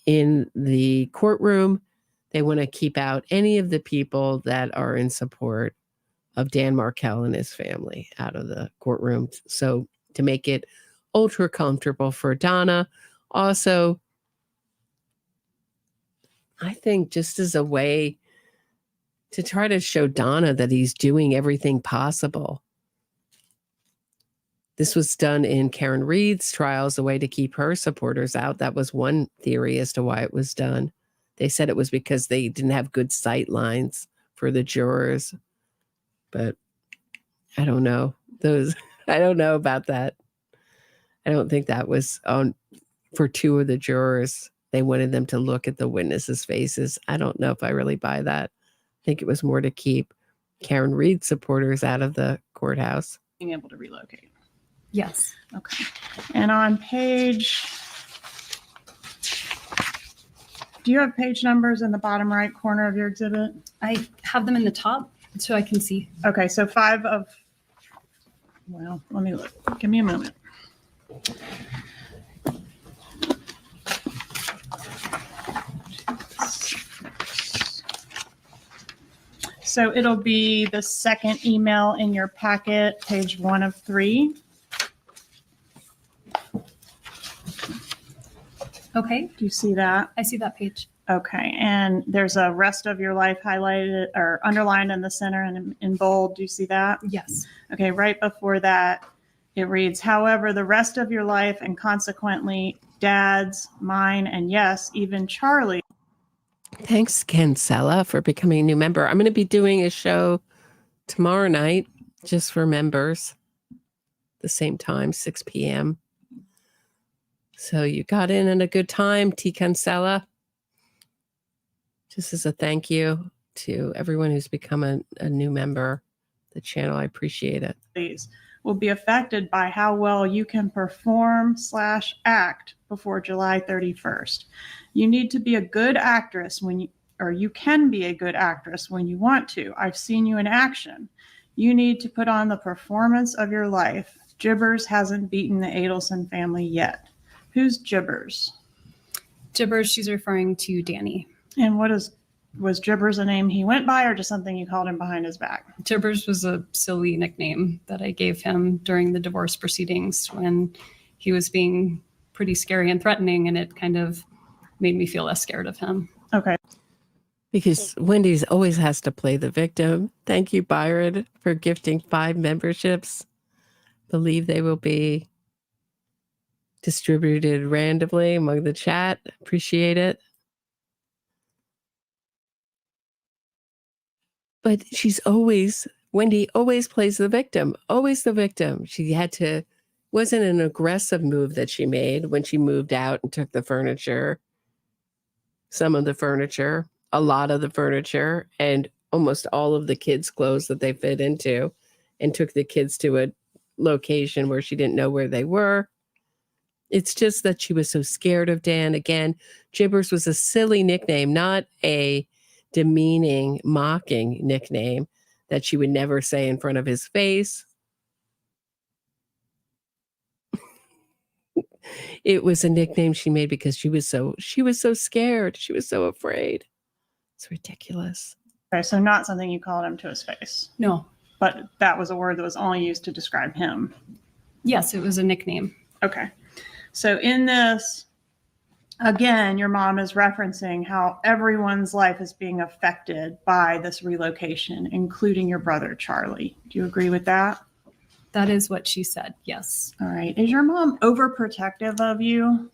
in the courtroom. They want to keep out any of the people that are in support of Dan Markel and his family out of the courtroom. So to make it ultra comfortable for Donna. Also, I think just as a way to try to show Donna that he's doing everything possible. This was done in Karen Reed's trial as a way to keep her supporters out. That was one theory as to why it was done. They said it was because they didn't have good sight lines for the jurors. But I don't know. I don't know about that. I don't think that was on for two of the jurors. They wanted them to look at the witnesses' faces. I don't know if I really buy that. I think it was more to keep Karen Reed supporters out of the courthouse. Being able to relocate. Yes. Okay. And on page, do you have page numbers in the bottom right corner of your exhibit? I have them in the top so I can see. Okay, so well, let me look. Give me a moment. So it'll be the second email in your packet, page 1 of 3. Okay. Do you see that? I see that page. Okay. And there's a rest of your life highlighted or underlined in the center and in bold. Do you see that? Yes. Okay. Right before that, it reads, however, the rest of your life and consequently Dad's, mine, and yes, even Charlie. Thanks, Cancella, for becoming a new member. I'm going to be doing a show tomorrow night just for members, the same time, 6 p.m. So you got in at a good time, T. Cancella. Just as a thank you to everyone who's become a new member of the channel. I appreciate it. Please. Will be affected by how well you can perform /act before July 31st. You need to be a good actress you can be a good actress when you want to. I've seen you in action. You need to put on the performance of your life. Jibbers hasn't beaten the Adelson family yet. Who's Jibbers? Jibbers, she's referring to Danny. And was Jibbers a name he went by or just something you called him behind his back? Jibbers was a silly nickname that I gave him during the divorce proceedings when he was being pretty scary and threatening, and it kind of made me feel less scared of him. Okay. Because Wendy's always has to play the victim. Thank you, Byron, for gifting 5 memberships. Believe they will be distributed randomly among the chat. Appreciate it. But Wendi always plays the victim, always the victim. Wasn't an aggressive move that she made when she moved out and took the furniture, some of the furniture, a lot of the furniture, and almost all of the kids' clothes that they fit into, and took the kids to a location where she didn't know where they were. It's just that she was so scared of Dan. Again, Jibbers was a silly nickname, not a demeaning, mocking nickname that she would never say in front of his face. It was a nickname she made because she was so scared. She was so afraid. It's ridiculous. Okay, so not something you called him to his face. No. But that was a word that was only used to describe him. Yes, it was a nickname. Okay. So in this, again, your mom is referencing how everyone's life is being affected by this relocation, including your brother, Charlie. Do you agree with that? That is what she said. Yes. All right. Is your mom overprotective of you?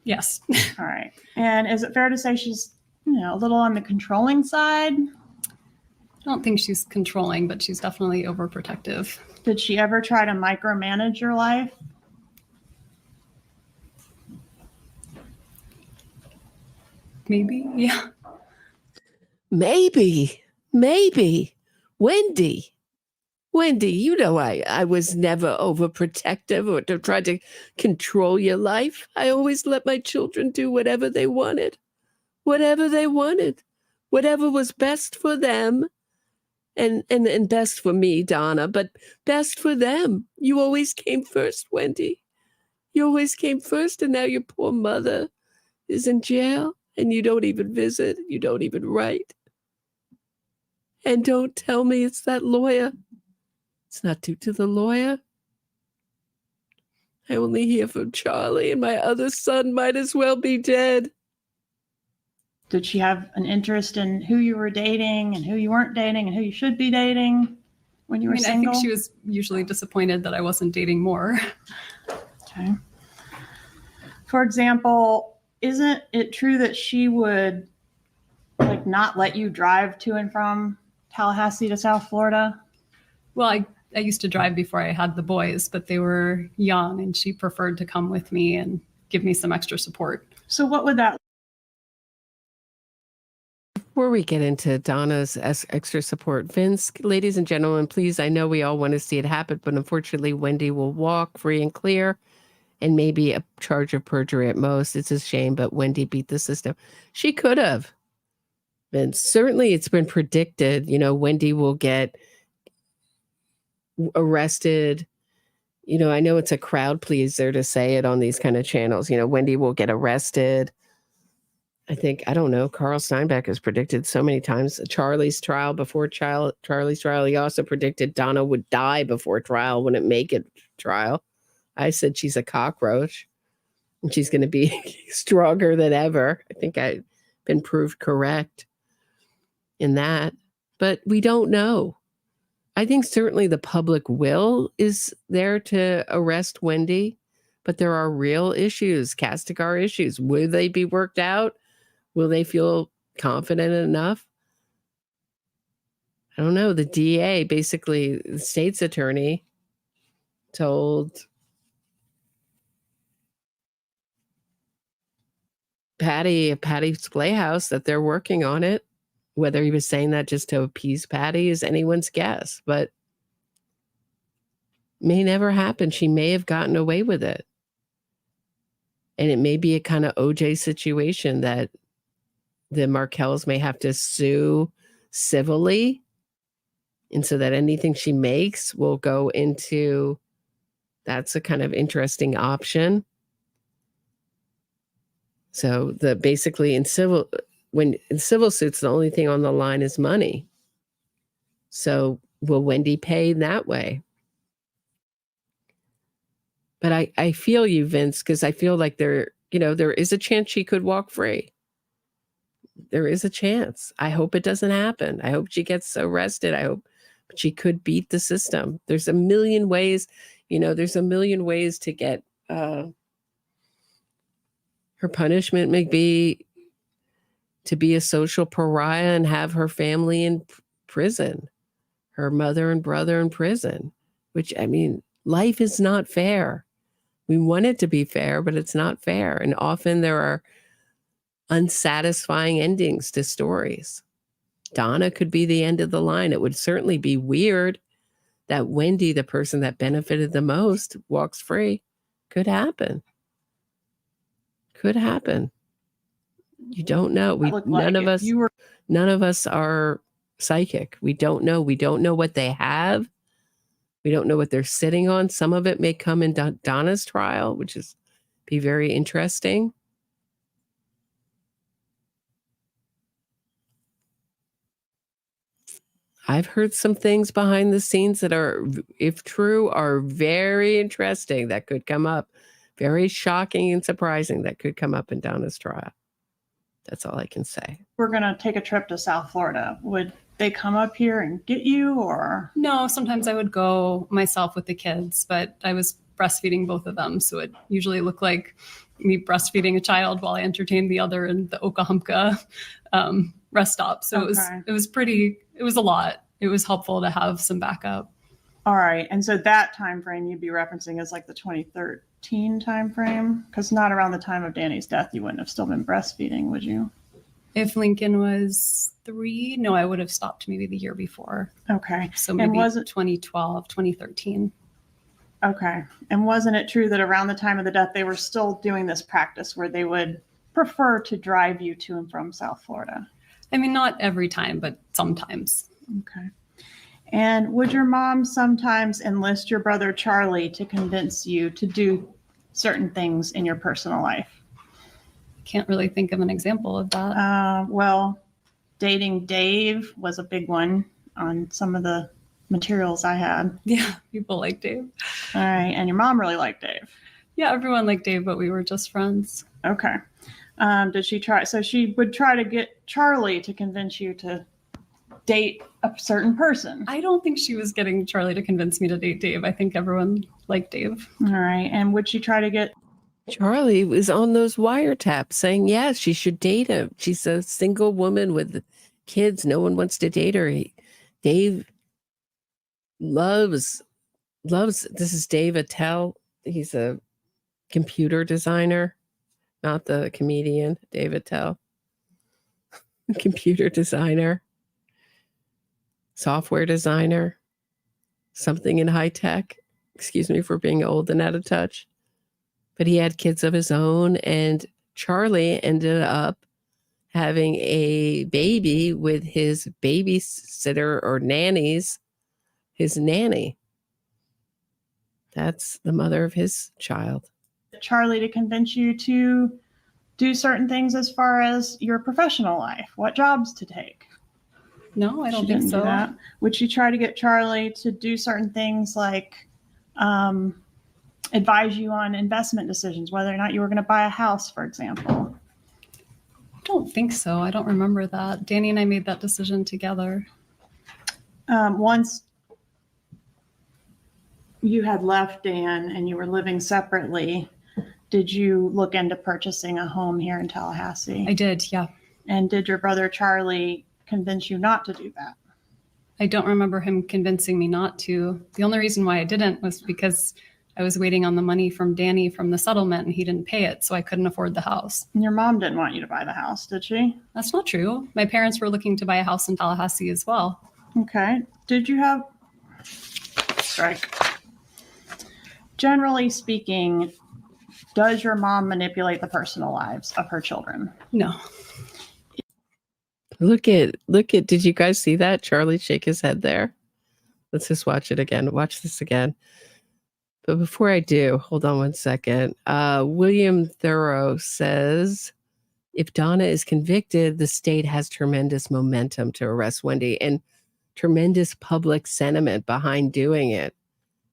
Yes. All right. And is it fair to say she's, a little on the controlling side? I don't think she's controlling, but she's definitely overprotective. Did she ever try to micromanage your life? Maybe, yeah. Maybe. Wendi, I was never overprotective or to try to control your life. I always let my children do whatever they wanted. Whatever was best for them. And best for me, Donna, but best for them. You always came first, Wendi. You always came first, and now your poor mother is in jail, and you don't even visit. You don't even write. And don't tell me it's that lawyer. It's not due to the lawyer. I only hear from Charlie, and my other son might as well be dead. Did she have an interest in who you were dating and who you weren't dating and who you should be dating when you were single? I think she was usually disappointed that I wasn't dating more. Okay. For example, isn't it true that she would not let you drive to and from Tallahassee to South Florida? Well, I used to drive before I had the boys, but they were young and she preferred to come with me and give me some extra support. So what would that? Before we get into Donna's extra support, Vince, ladies and gentlemen, please, I know we all want to see it happen, but unfortunately, Wendi will walk free and clear and maybe a charge of perjury at most. It's a shame, but Wendi beat the system. She could have. Vince, certainly it's been predicted, Wendi will get arrested. I know it's a crowd pleaser to say it on these kind of channels. Wendi will get arrested. I don't know, Carl Steinbeck has predicted so many times Charlie's trial. Before Charlie's trial, he also predicted Donna would die before trial, wouldn't make it trial. I said she's a cockroach and she's going to be stronger than ever. I think I've been proved correct in that, but we don't know. I think certainly the public will is there to arrest Wendi, but there are real issues, Castigar issues. Will they be worked out? Will they feel confident enough? I don't know. The DA, basically the state's attorney, told Patty's Playhouse that they're working on it. Whether he was saying that just to appease Patty is anyone's guess, but may never happen. She may have gotten away with it. And it may be a kind of OJ situation that the Markels may have to sue civilly. And so that anything she makes will go into, that's a kind of interesting option. So basically in civil suits, the only thing on the line is money. So will Wendi pay that way? But I feel you, Vince, because I feel like there is a chance she could walk free. There is a chance. I hope it doesn't happen. I hope she gets arrested. I hope she could beat the system. There's a million ways, to get her punishment may be to be a social pariah and have her family in prison, her mother and brother in prison, which, life is not fair. We want it to be fair, but it's not fair. And often there are unsatisfying endings to stories. Donna could be the end of the line. It would certainly be weird that Wendi, the person that benefited the most, walks free. Could happen. You don't know. None of us are psychic. We don't know. We don't know what they have. We don't know what they're sitting on. Some of it may come in Donna's trial, which is be very interesting. I've heard some things behind the scenes that are, if true, are very interesting that could come up. very shocking and surprising that could come up in Donna's trial. That's all I can say. We're going to take a trip to South Florida. Would they come up here and get you, or? No, sometimes I would go myself with the kids, but I was breastfeeding both of them. So it usually looked like me breastfeeding a child while I entertained the other in the Okahumpka rest stop. So it was a lot. It was helpful to have some backup. All right. And so that time frame you'd be referencing is like the 2013 time frame? Because not around the time of Danny's death, you wouldn't have still been breastfeeding, would you? If Lincoln was 3, no, I would have stopped maybe the year before. Okay. So maybe was it 2012, 2013? Okay. And wasn't it true that around the time of the death, they were still doing this practice where they would prefer to drive you to and from South Florida? I mean, not every time, but sometimes. Okay. And would your mom sometimes enlist your brother Charlie to convince you to do certain things in your personal life? Can't really think of an example of that. Well, dating Dave was a big one on some of the materials I had. Yeah, people like Dave. All right. And your mom really liked Dave? Yeah, everyone liked Dave, but we were just friends. Okay. Did she try? So she would try to get Charlie to convince you to date a certain person. I don't think she was getting Charlie to convince me to date Dave. I think everyone liked Dave. All right. And would she try to get... Charlie was on those wiretaps saying, yes, she should date him. She's a single woman with kids. No one wants to date her. Dave loves, this is Dave Attell. He's a computer designer, not the comedian, Dave Attell. Computer designer, software designer, something in high tech. Excuse me for being old and out of touch. But he had kids of his own, and Charlie ended up having a baby with his babysitter or nannies, his nanny. That's the mother of his child. Charlie to convince you to do certain things as far as your professional life, what jobs to take? No, I don't think so. That. Would she try to get Charlie to do certain things like advise you on investment decisions, whether or not you were going to buy a house, for example? I don't think so. I don't remember that. Danny and I made that decision together. Once you had left Dan and you were living separately, did you look into purchasing a home here in Tallahassee? I did, yeah. And did your brother Charlie convince you not to do that? I don't remember him convincing me not to. The only reason why I didn't was because I was waiting on the money from Danny from the settlement and he didn't pay it, so I couldn't afford the house. And your mom didn't want you to buy the house, did she? That's not true. My parents were looking to buy a house in Tallahassee as well. Okay. Did you have... Strike. Generally speaking, does your mom manipulate the personal lives of her children? No. Look at, did you guys see that? Charlie shake his head there. Let's just watch it again. Watch this again. But before I do, hold on one second. William Thoreau says, if Donna is convicted, the state has tremendous momentum to arrest Wendi and tremendous public sentiment behind doing it.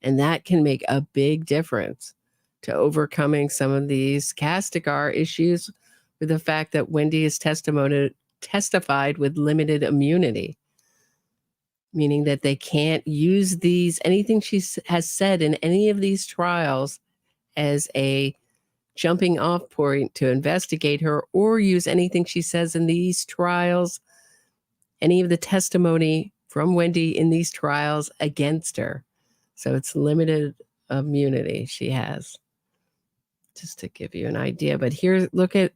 And that can make a big difference to overcoming some of these Castigar issues with the fact that Wendi is testified with limited immunity, meaning that they can't use anything she has said in any of these trials as a jumping off point to investigate her, or use anything she says in these trials, any of the testimony from Wendi in these trials against her. So it's limited immunity she has, just to give you an idea. But here, look at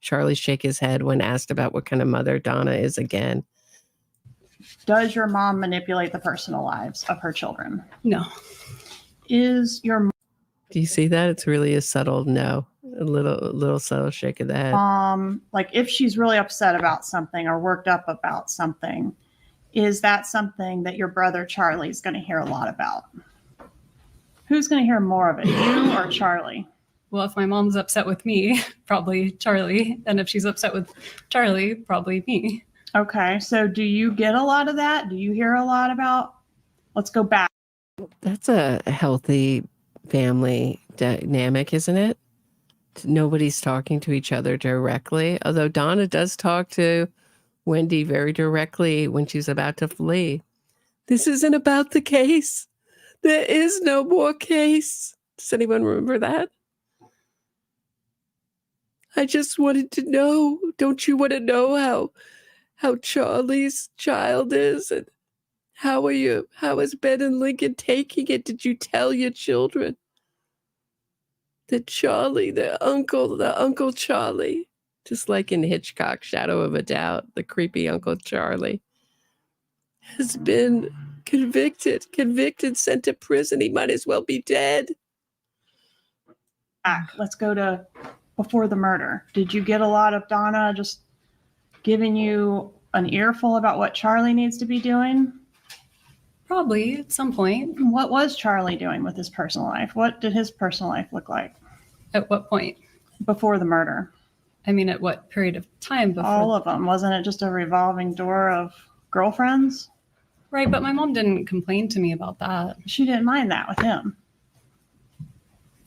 Charlie shake his head when asked about what kind of mother Donna is again. Does your mom manipulate the personal lives of her children? No. Is your mom... Do you see that? It's really a subtle no, a little subtle shake of the head. Like if she's really upset about something or worked up about something, is that something that your brother Charlie is going to hear a lot about? Who's going to hear more of it, you or Charlie? Well, if my mom's upset with me, probably Charlie. And if she's upset with Charlie, probably me. Okay, so do you get a lot of that? Do you hear a lot about, let's go back? That's a healthy family dynamic, isn't it? Nobody's talking to each other directly, although Donna does talk to Wendi very directly when she's about to flee. This isn't about the case. There is no more case. Does anyone remember that? I just wanted to know. Don't you want to know how Charlie's child is? And how is Ben and Lincoln taking it? Did you tell your children that Charlie, the Uncle Charlie, just like in Hitchcock, Shadow of a Doubt, the creepy Uncle Charlie, has been convicted, sent to prison. He might as well be dead. Let's go to before the murder. Did you get a lot of Donna just giving you an earful about what Charlie needs to be doing? Probably at some point. What was Charlie doing with his personal life? What did his personal life look like? At what point? Before the murder. I mean, at what period of time before? All of them. Wasn't it just a revolving door of girlfriends? Right, but my mom didn't complain to me about that. She didn't mind that with him.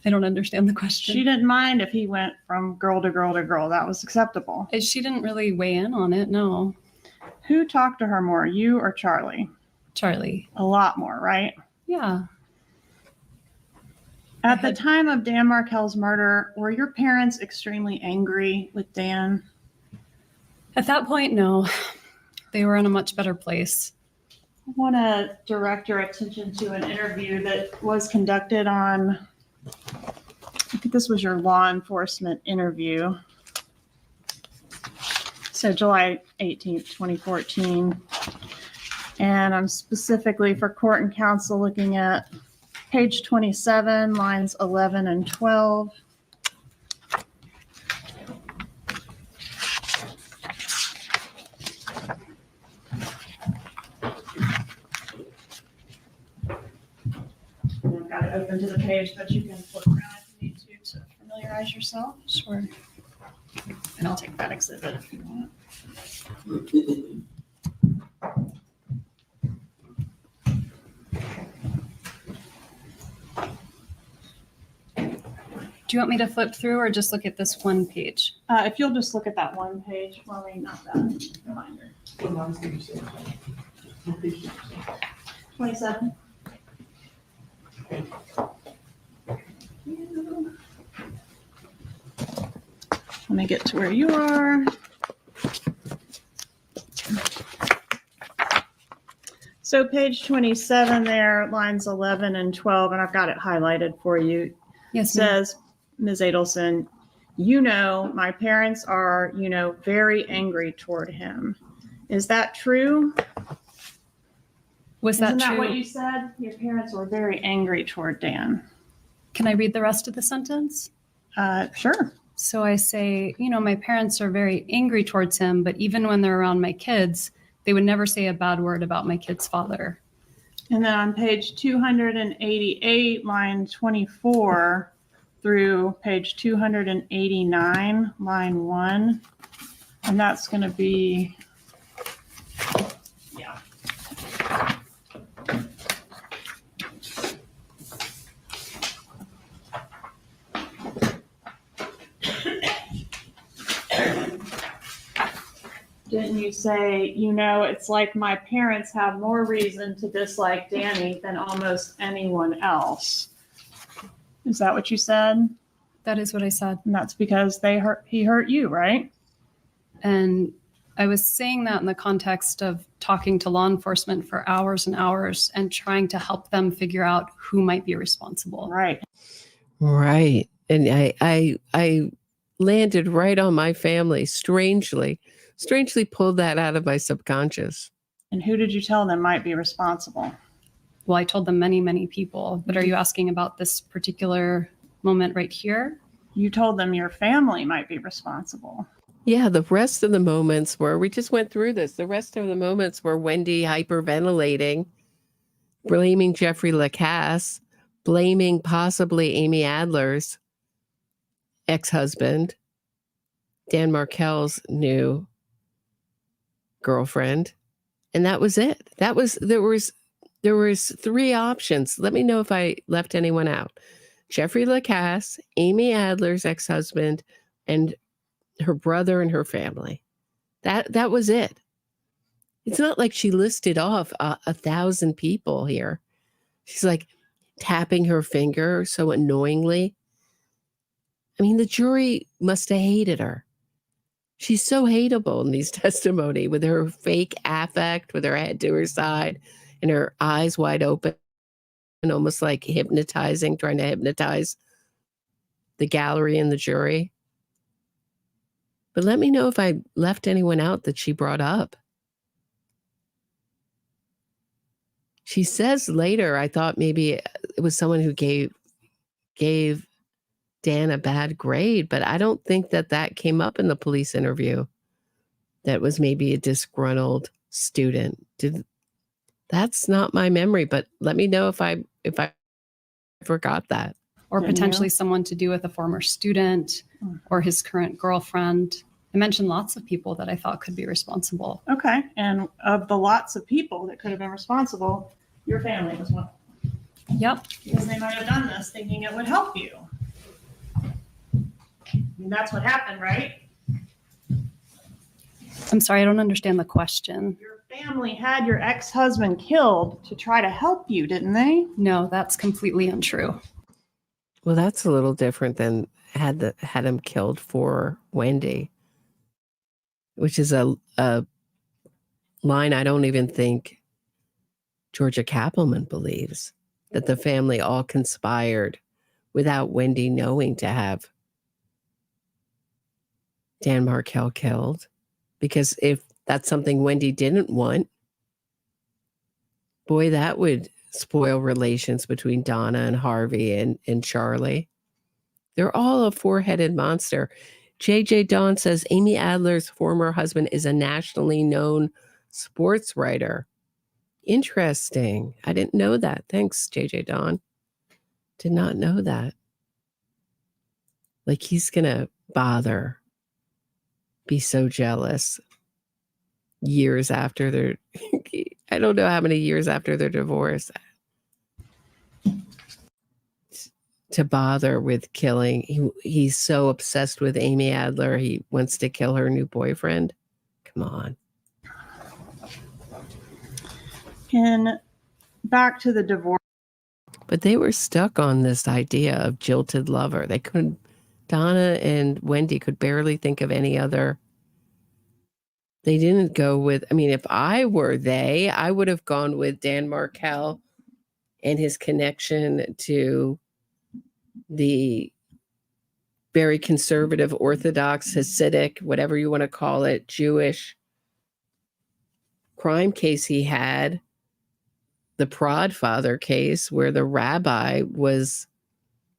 I don't understand the question. She didn't mind if he went from girl to girl to girl. That was acceptable. She didn't really weigh in on it, no. Who talked to her more, you or Charlie? Charlie. A lot more, right? Yeah. At the time of Dan Markel's murder, were your parents extremely angry with Dan? At that point, no. They were in a much better place. I want to direct your attention to an interview that was conducted on, I think this was your law enforcement interview. So July 18th, 2014. And I'm specifically for court and counsel looking at page 27, lines 11 and 12. I've got it open to the page, but you can flip around if you need to familiarize yourself. Sure. And I'll take that exhibit if you want. Do you want me to flip through or just look at this one page? If you'll just look at that one page, well, I mean, not that reminder. 27. Let me get to where you are. So page 27 there, lines 11 and 12, and I've got it highlighted for you. Yes, says, Ms. Adelson, my parents are, very angry toward him. Is that true? Isn't that true? What you said? Your parents were very angry toward Dan. Can I read the rest of the sentence? Sure. So I say, my parents are very angry towards him, but even when they're around my kids, they would never say a bad word about my kid's father. And then on page 288, line 24 through page 289, line 1, and that's going to be, yeah. Didn't you say, it's like my parents have more reason to dislike Danny than almost anyone else? Is that what you said? That is what I said. And that's because he hurt you, right? And I was saying that in the context of talking to law enforcement for hours and hours and trying to help them figure out who might be responsible. Right. Right. And I landed right on my family, strangely pulled that out of my subconscious. And who did you tell them might be responsible? Well, I told them many, many people, but are you asking about this particular moment right here? You told them your family might be responsible. Yeah, the rest of the moments were, we just went through this, the rest of the moments were Wendi hyperventilating, blaming Jeffrey Lacasse, blaming possibly Amy Adler's ex-husband, Dan Markel's new girlfriend, and that was it. There was 3 options. Let me know if I left anyone out. Jeffrey Lacasse, Amy Adler's ex-husband, and her brother and her family. That was it. It's not like she listed off 1,000 people here. She's like tapping her finger so annoyingly. I mean, the jury must have hated her. She's so hateable in these testimony with her fake affect, with her head to her side and her eyes wide open and almost like hypnotizing, trying to hypnotize the gallery and the jury. But let me know if I left anyone out that she brought up. She says later, I thought maybe it was someone who gave Dan a bad grade, but I don't think that came up in the police interview. That was maybe a disgruntled student. That's not my memory, but let me know if I forgot that. Or potentially someone to do with a former student or his current girlfriend. I mentioned lots of people that I thought could be responsible. Okay. And of the lots of people that could have been responsible, your family was one. Yep. Because they might have done this thinking it would help you. I mean, that's what happened, right? I'm sorry, I don't understand the question. Your family had your ex-husband killed to try to help you, didn't they? No, that's completely untrue. Well, that's a little different than had him killed for Wendi, which is a line I don't even think Georgia Cappelman believes, that the family all conspired without Wendi knowing to have Dan Markel killed. Because if that's something Wendi didn't want, boy, that would spoil relations between Donna and Harvey and Charlie. They're all a four-headed monster. JJ Dawn says Amy Adler's former husband is a nationally known sports writer. Interesting. I didn't know that. Thanks, JJ Dawn. Did not know that. Like he's going to bother, be so jealous years after their, I don't know how many years after their divorce, to bother with killing. He's so obsessed with Amy Adler. He wants to kill her new boyfriend. Come on. And back to the divorce. But they were stuck on this idea of jilted lover. They couldn't, Donna and Wendi could barely think of any other. They didn't go with, I mean, if I were they, I would have gone with Dan Markel and his connection to the very conservative, Orthodox, Hasidic, whatever you want to call it, Jewish crime case he had, the Prod Father case, where the rabbi was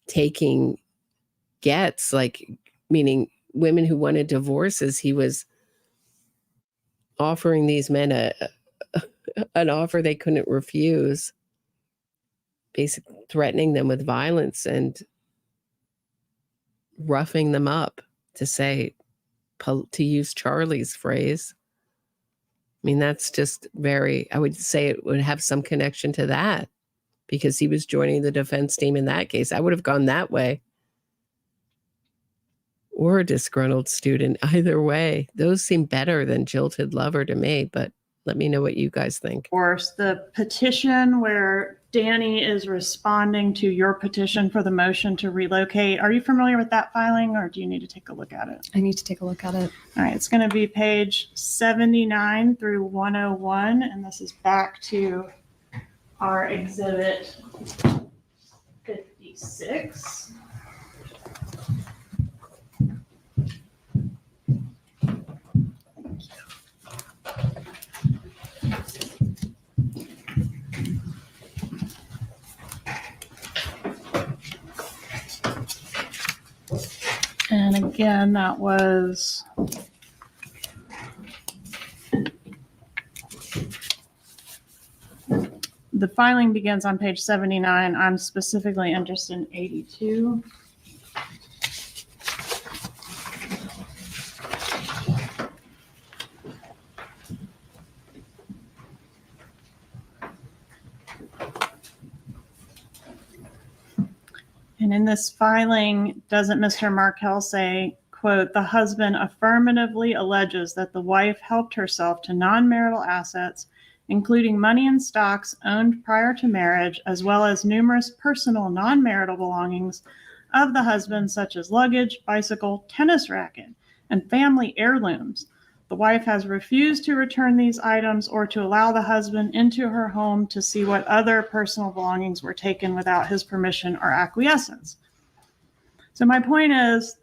taking gets, like, meaning women who wanted divorces. He was offering these men an offer they couldn't refuse, basically threatening them with violence and roughing them up, to use Charlie's phrase. I mean, that's just very, I would say it would have some connection to that, because he was joining the defense team in that case. I would have gone that way. Or a disgruntled student. Either way, those seem better than jilted lover to me, but let me know what you guys think. Of course, the petition where Danny is responding to your petition for the motion to relocate. Are you familiar with that filing, or do you need to take a look at it? I need to take a look at it. All right, it's going to be page 79 through 101, and this is back to our exhibit 56. And again, that was the filing begins on page 79. I'm specifically interested in 82. In And in this filing, doesn't Mr. Markel say, quote, the husband affirmatively alleges that the wife helped herself to non-marital assets, including money and stocks owned prior to marriage, as well as numerous personal non-marital belongings of the husband, such as luggage, bicycle, tennis racket, and family heirlooms. The wife has refused to return these items or to allow the husband into her home to see what other personal belongings were taken without his permission or acquiescence. So my point is,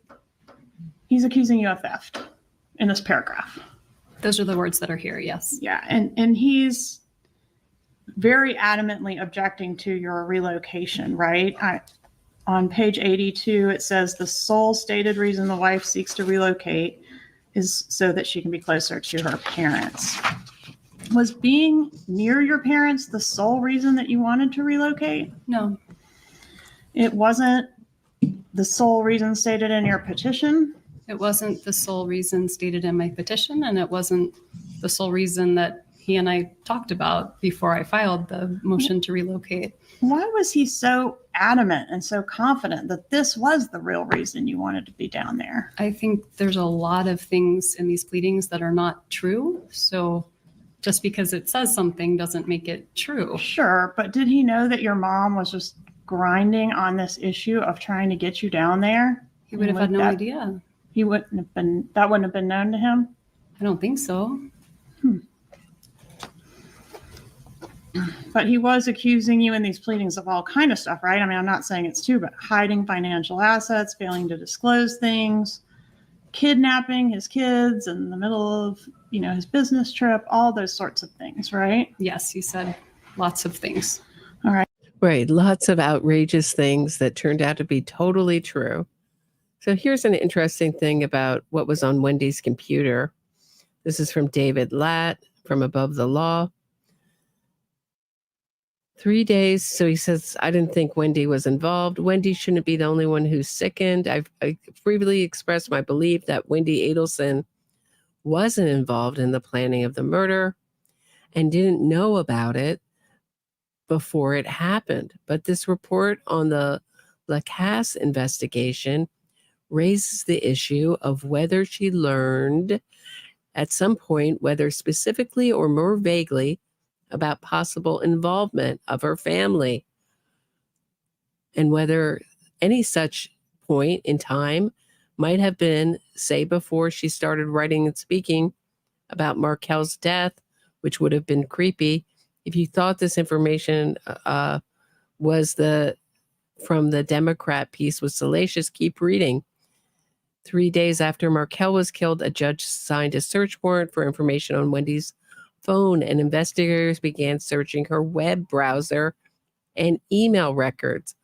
he's accusing you of theft in this paragraph. Those are the words that are here, yes. Yeah, and he's very adamantly objecting to your relocation, right? On page 82, it says the sole stated reason the wife seeks to relocate is so that she can be closer to her parents. Was being near your parents the sole reason that you wanted to relocate? No. It wasn't the sole reason stated in your petition? It wasn't the sole reason stated in my petition, and it wasn't the sole reason that he and I talked about before I filed the motion to relocate. Why was he so adamant and so confident that this was the real reason you wanted to be down there? I think there's a lot of things in these pleadings that are not true. So just because it says something doesn't make it true. Sure, but did he know that your mom was just grinding on this issue of trying to get you down there? He would have had no idea. He wouldn't have been, that wouldn't have been known to him? I don't think so. But he was accusing you in these pleadings of all kind of stuff, right? I mean, I'm not saying it's true, but hiding financial assets, failing to disclose things, kidnapping his kids in the middle of, his business trip, all those sorts of things, right? Yes, he said lots of things. All right. Right. Lots of outrageous things that turned out to be totally true. So here's an interesting thing about what was on Wendy's computer. This is from David Latt from Above the Law. 3 days. So he says, I didn't think Wendi was involved. Wendi shouldn't be the only one who's sickened. I freely expressed my belief that Wendi Adelson wasn't involved in the planning of the murder and didn't know about it before it happened. But this report on the Lacasse investigation raises the issue of whether she learned at some point, whether specifically or more vaguely, about possible involvement of her family, and whether any such point in time might have been, say, before she started writing and speaking about Markel's death, which would have been creepy. If you thought this information was from the Democrat piece was salacious, keep reading. 3 days after Markel was killed, a judge signed a search warrant for information on Wendy's phone, and investigators began searching her web browser and email records.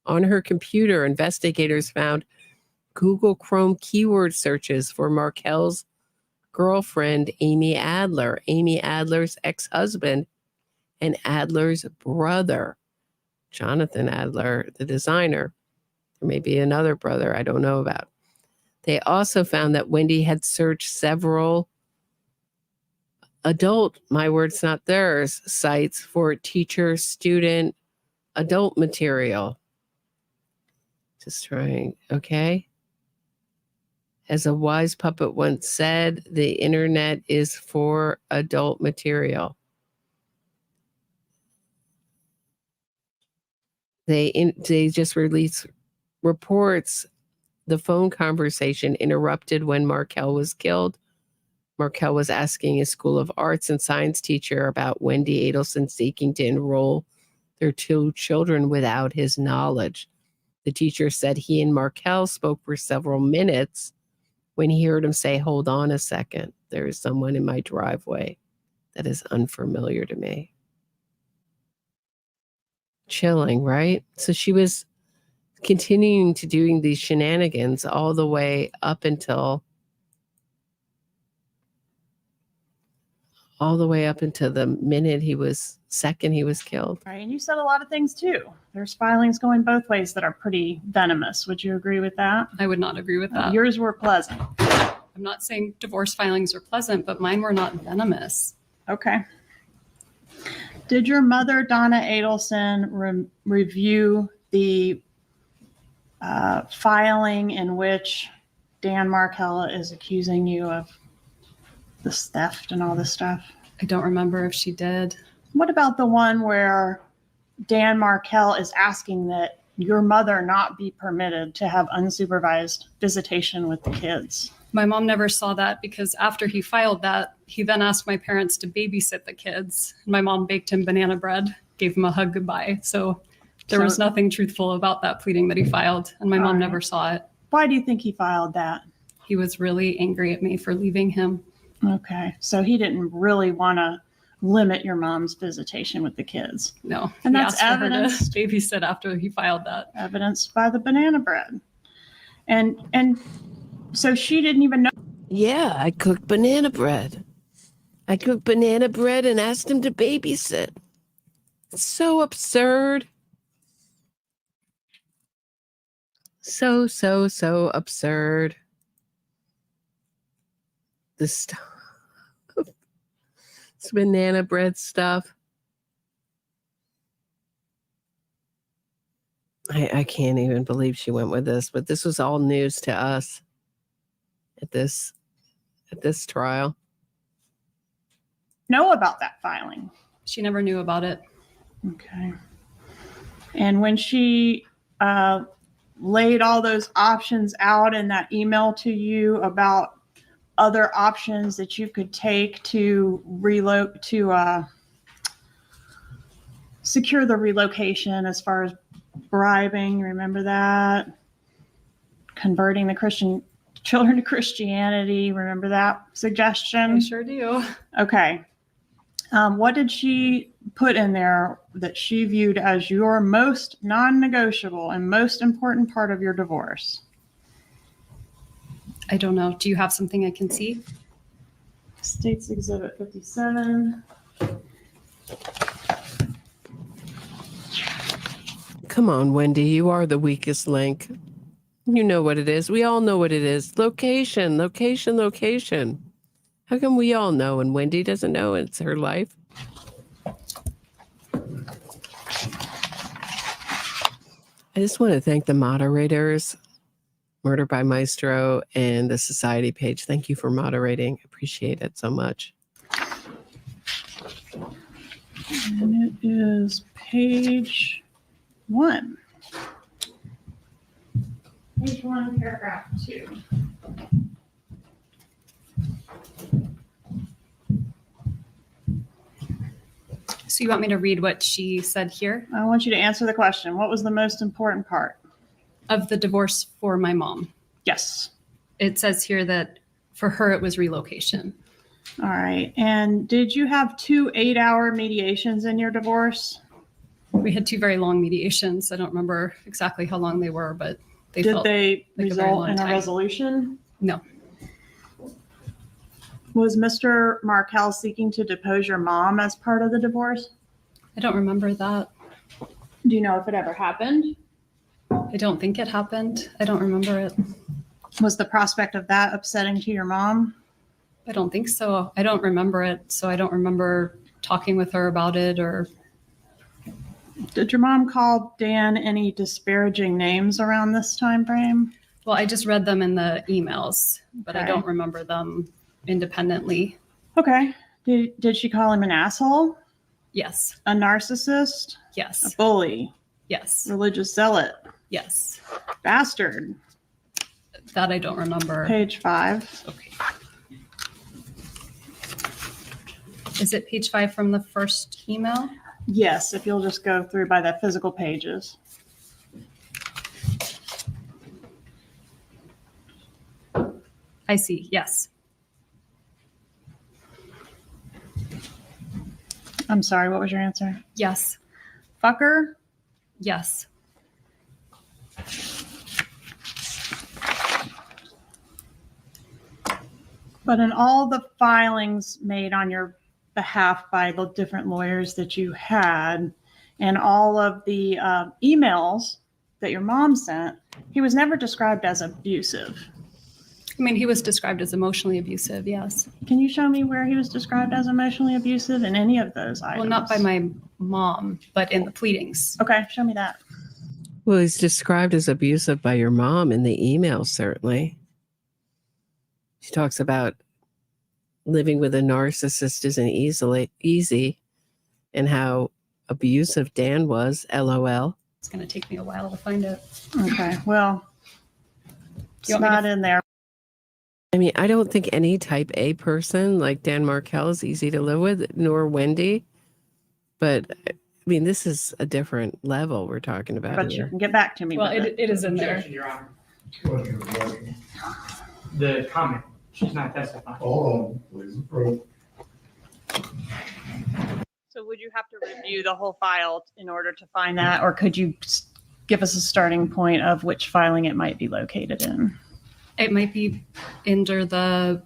On her computer, investigators found Google Chrome keyword searches for Markel's girlfriend, Amy Adler, Amy Adler's ex-husband, and Adler's brother, Jonathan Adler, the designer. There may be another brother I don't know about. They also found that Wendi had searched several adult, my words not theirs, sites for teacher, student, adult material. Just trying, okay? As a wise puppet once said, the internet is for adult material. They just released reports. The phone conversation interrupted when Markel was killed. Markel was asking his School of Arts and Science teacher about Wendi Adelson seeking to enroll their 2 children without his knowledge. The teacher said he and Markel spoke for several minutes when he heard him say, hold on a second, there is someone in my driveway that is unfamiliar to me. Chilling, right? So she was continuing to doing these shenanigans all the way up until the second he was killed. Right, and you said a lot of things too. There's filings going both ways that are pretty venomous. Would you agree with that? I would not agree with that. Yours were pleasant. I'm not saying divorce filings are pleasant, but mine were not venomous. Okay. Did your mother, Donna Adelson, review the filing in which Dan Markel is accusing you of this theft and all this stuff? I don't remember if she did. What about the one where Dan Markel is asking that your mother not be permitted to have unsupervised visitation with the kids? My mom never saw that because after he filed that, he then asked my parents to babysit the kids. My mom baked him banana bread, gave him a hug goodbye. So there was nothing truthful about that pleading that he filed, and my mom never saw it. Why do you think he filed that? He was really angry at me for leaving him. Okay, so he didn't really want to limit your mom's visitation with the kids. No, and he that's asked for her evidence. to babysit after he filed that. Evidenced by the banana bread, and so she didn't even know. Yeah, I cooked banana bread. I cooked banana bread and asked him to babysit. It's so absurd. So absurd. This stuff. This banana bread stuff. I can't even believe she went with this, but this was all news to us at this trial. Know about that filing? She never knew about it. Okay. And when she laid all those options out in that email to you about other options that you could take to secure the relocation, as far as bribing, remember that? Converting the Christian children to Christianity, remember that suggestion? I sure do. Okay. What did she put in there that she viewed as your most non-negotiable and most important part of your divorce? I don't know. Do you have something I can see? States Exhibit 57. Come on, Wendy, you are the weakest link. You know what it is. We all know what it is. Location. How come we all know and Wendy doesn't know? It's her life. I just want to thank the moderators, Murder by Maestro and the Society page. Thank you for moderating. Appreciate it so much. And it is page 1. Page 1, paragraph 2. So you want me to read what she said here? I want you to answer the question. What was the most important part of the divorce for my mom? Yes. It says here that for her, it was relocation. All right. And did you have 2 8-hour mediations in your divorce? We had 2 very long mediations. I don't remember exactly how long they were, but they Did felt they like result in time. a resolution? No. Was Mr. Markel seeking to depose your mom as part of the divorce? I don't remember that. Do you know if it ever happened? I don't think it happened. I don't remember it. Was the prospect of that upsetting to your mom? I don't think so. I don't remember it, so I don't remember talking with her about it or... Did your mom call Dan any disparaging names around this time frame? Well, I just read them in the emails, but I don't remember them independently. Okay. Did she call him an asshole? Yes. A narcissist? Yes. A bully? Yes. Religious zealot? Yes. Bastard? That I don't remember. Page 5. Okay. Is it page 5 from the first email? Yes, if you'll just go through by the physical pages. I see. Yes. I'm sorry, what was your answer? Yes. Fucker? Yes. But in all the filings made on your behalf by the different lawyers that you had and all of the emails that your mom sent, he was never described as abusive. I mean, he was described as emotionally abusive, yes. Can you show me where he was described as emotionally abusive in any of those items? Well, not by my mom, but in the pleadings. Okay, show me that. Well, he's described as abusive by your mom in the email, certainly. She talks about living with a narcissist isn't easy and how abusive Dan was, LOL. It's going to take me a while to find it. Okay, well, it's not in there. I mean, I don't think any type A person like Dan Markel is easy to live with, nor Wendi. But, I mean, this is a different level we're talking about But you here. can get back to me. Well, with it is in there. Objection, Your Honor. What's your objection? The comment, she's not testifying. Hold on, please approve. So would you have to review the whole file in order to find that, or could you give us a starting point of which filing it might be located in? It might be under the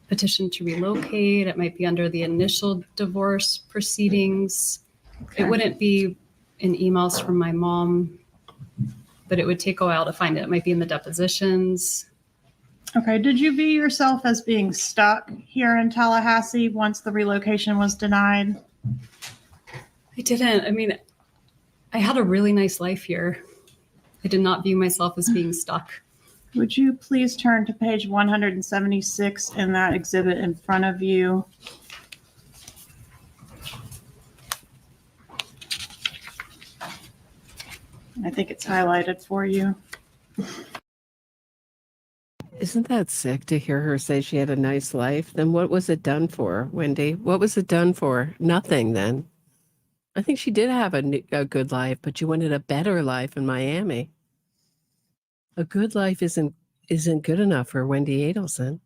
petition to relocate. It might be under the initial divorce proceedings. Okay. It wouldn't be in emails from my mom, but it would take a while to find it. It might be in the depositions. Okay, did you view yourself as being stuck here in Tallahassee once the relocation was denied? I didn't. I mean, I had a really nice life here. I did not view myself as being stuck. Would you please turn to page 176 in that exhibit in front of you? I think it's highlighted for you. Isn't that sick to hear her say she had a nice life? Then what was it done for, Wendi? What was it done for? Nothing then. I think she did have a good life, but you wanted a better life in Miami. A good life isn't good enough for Wendi Adelson.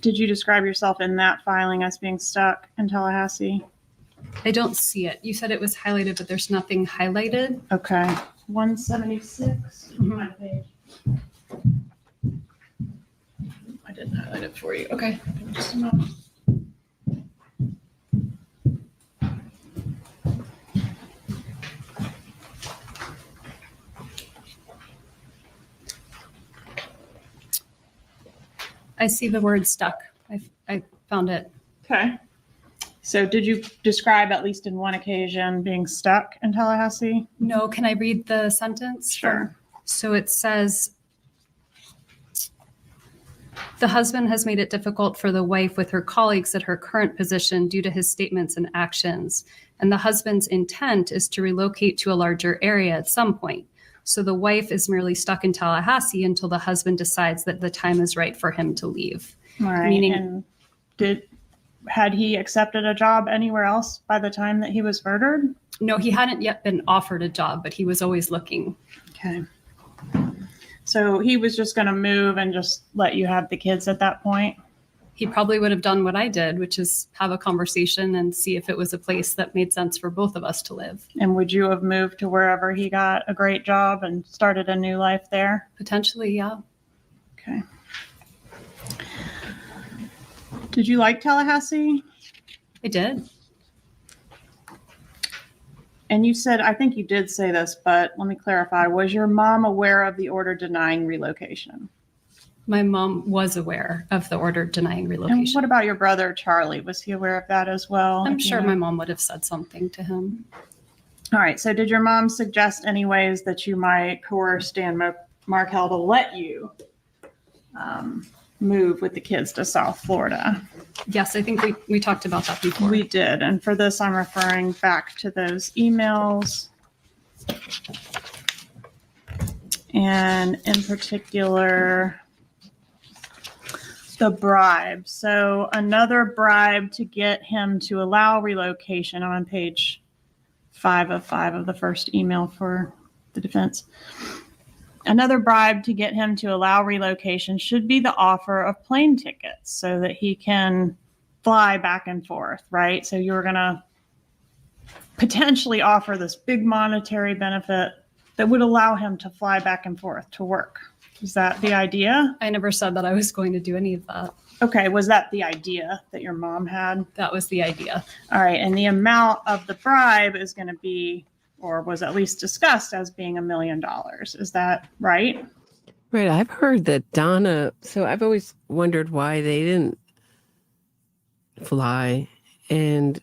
Did you describe yourself in that filing as being stuck in Tallahassee? I don't see it. You said it was highlighted, but there's nothing highlighted. Okay. 176 on my page. I didn't highlight it for you. Okay. Just a moment. I see the word stuck. I found it. Okay. So did you describe at least in one occasion being stuck in Tallahassee? No, can I read the sentence? Sure. So it says, the husband has made it difficult for the wife with her colleagues at her current position due to his statements and actions. And the husband's intent is to relocate to a larger area at some point. So the wife is merely stuck in Tallahassee until the husband decides that the time is right for him to leave. All right. Meaning, and had he accepted a job anywhere else by the time that he was murdered? no, he hadn't yet been offered a job, but he was always looking. Okay. So he was just going to move and just let you have the kids at that point? He probably would have done what I did, which is have a conversation and see if it was a place that made sense for both of us to live. And would you have moved to wherever he got a great job and started a new life there? Potentially, yeah. Okay. Did you like Tallahassee? I did. And you said, I think you did say this, but let me clarify. Was your mom aware of the order denying relocation? My mom was aware of the order denying And relocation. what about your brother, Charlie? Was he aware of that as well? I'm sure Yeah. my mom would have said something to him. All right. So did your mom suggest any ways that you might coerce Dan Markel to let you move with the kids to South Florida? Yes, I think we talked about that before. We did. And for this, I'm referring back to those emails. And in particular, the bribe. So another bribe to get him to allow relocation. I'm on page 5 of the first email for the defense. Another bribe to get him to allow relocation should be the offer of plane tickets so that he can fly back and forth, right? So you're going to potentially offer this big monetary benefit that would allow him to fly back and forth to work. Is that the idea? I never said that I was going to do any of that. Okay. Was that the idea that your mom had? That was the idea. All right. And the amount of the bribe is going to be, or was at least discussed as being $1 million. Is that right? Right. I've heard that Donna, so I've always wondered why they didn't fly. And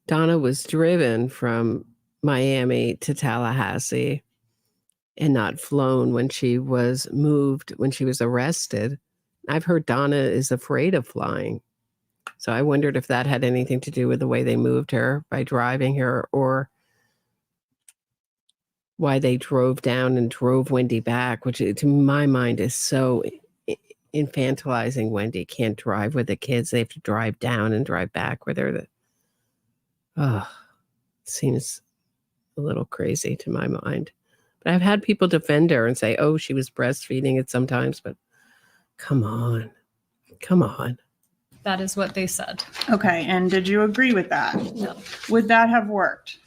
Donna was driven from Miami to Tallahassee and not flown when she was moved, when she was arrested. I've heard Donna is afraid of flying. So I wondered if that had anything to do with the way they moved her by driving her, or why they drove down and drove Wendi back, which to my mind is so infantilizing. Wendi can't drive with the kids. They have to drive down and drive back with her. Seems a little crazy to my mind. But I've had people defend her and say, oh, she was breastfeeding it sometimes, but come on. That is what they said. Okay, and did you agree with that? No. Would that have worked?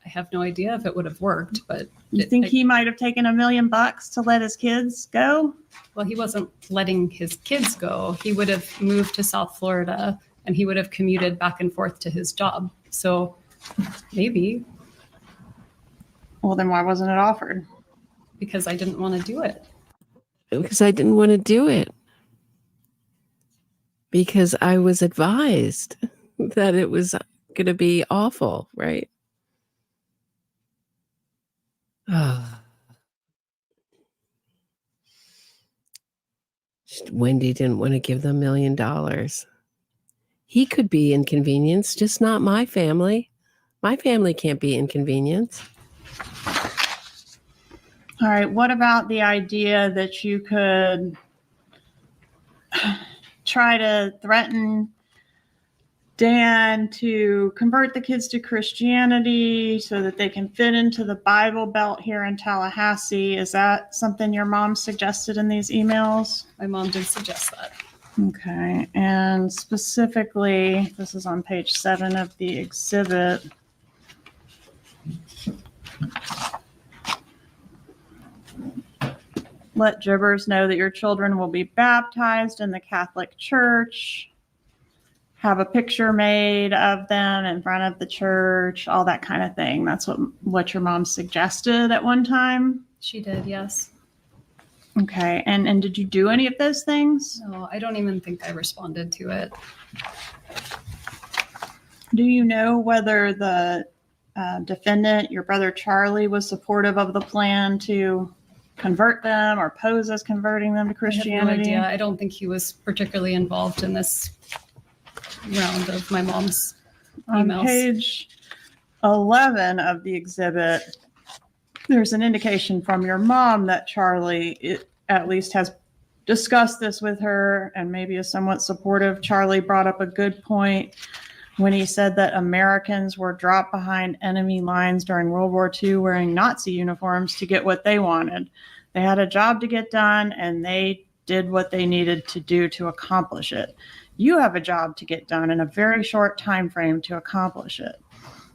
I have no idea if it would have worked, but You think he might have taken $1 million to let his kids go? well, he wasn't letting his kids go. He would have moved to South Florida and he would have commuted back and forth to his job. So maybe. Well, then why wasn't it offered? Because I didn't want to do it. Because I didn't want to do it. Because I was advised that it was going to be awful, right? Wendi didn't want to give them $1 million. He could be inconvenienced, just not my family. My family can't be inconvenienced. All right, what about the idea that you could try to threaten Dan to convert the kids to Christianity so that they can fit into the Bible Belt here in Tallahassee? Is that something your mom suggested in these emails? My mom did suggest that. Okay, and specifically, this is on page 7 of the exhibit. Let Jibbers know that your children will be baptized in the Catholic Church. Have a picture made of them in front of the church, all that kind of thing. That's what your mom suggested at one time? She did, yes. Okay, and did you do any of those things? No, I don't even think I responded to it. Do you know whether the defendant, your brother Charlie, was supportive of the plan to convert them or pose as converting them to Christianity? I have no idea. I don't think he was particularly involved in this round of my mom's emails. On page 11 of the exhibit, there's an indication from your mom that Charlie at least has discussed this with her and maybe is somewhat supportive. Charlie brought up a good point when he said that Americans were dropped behind enemy lines during World War II wearing Nazi uniforms to get what they wanted. They had a job to get done and they did what they needed to do to accomplish it. You have a job to get done in a very short time frame to accomplish it.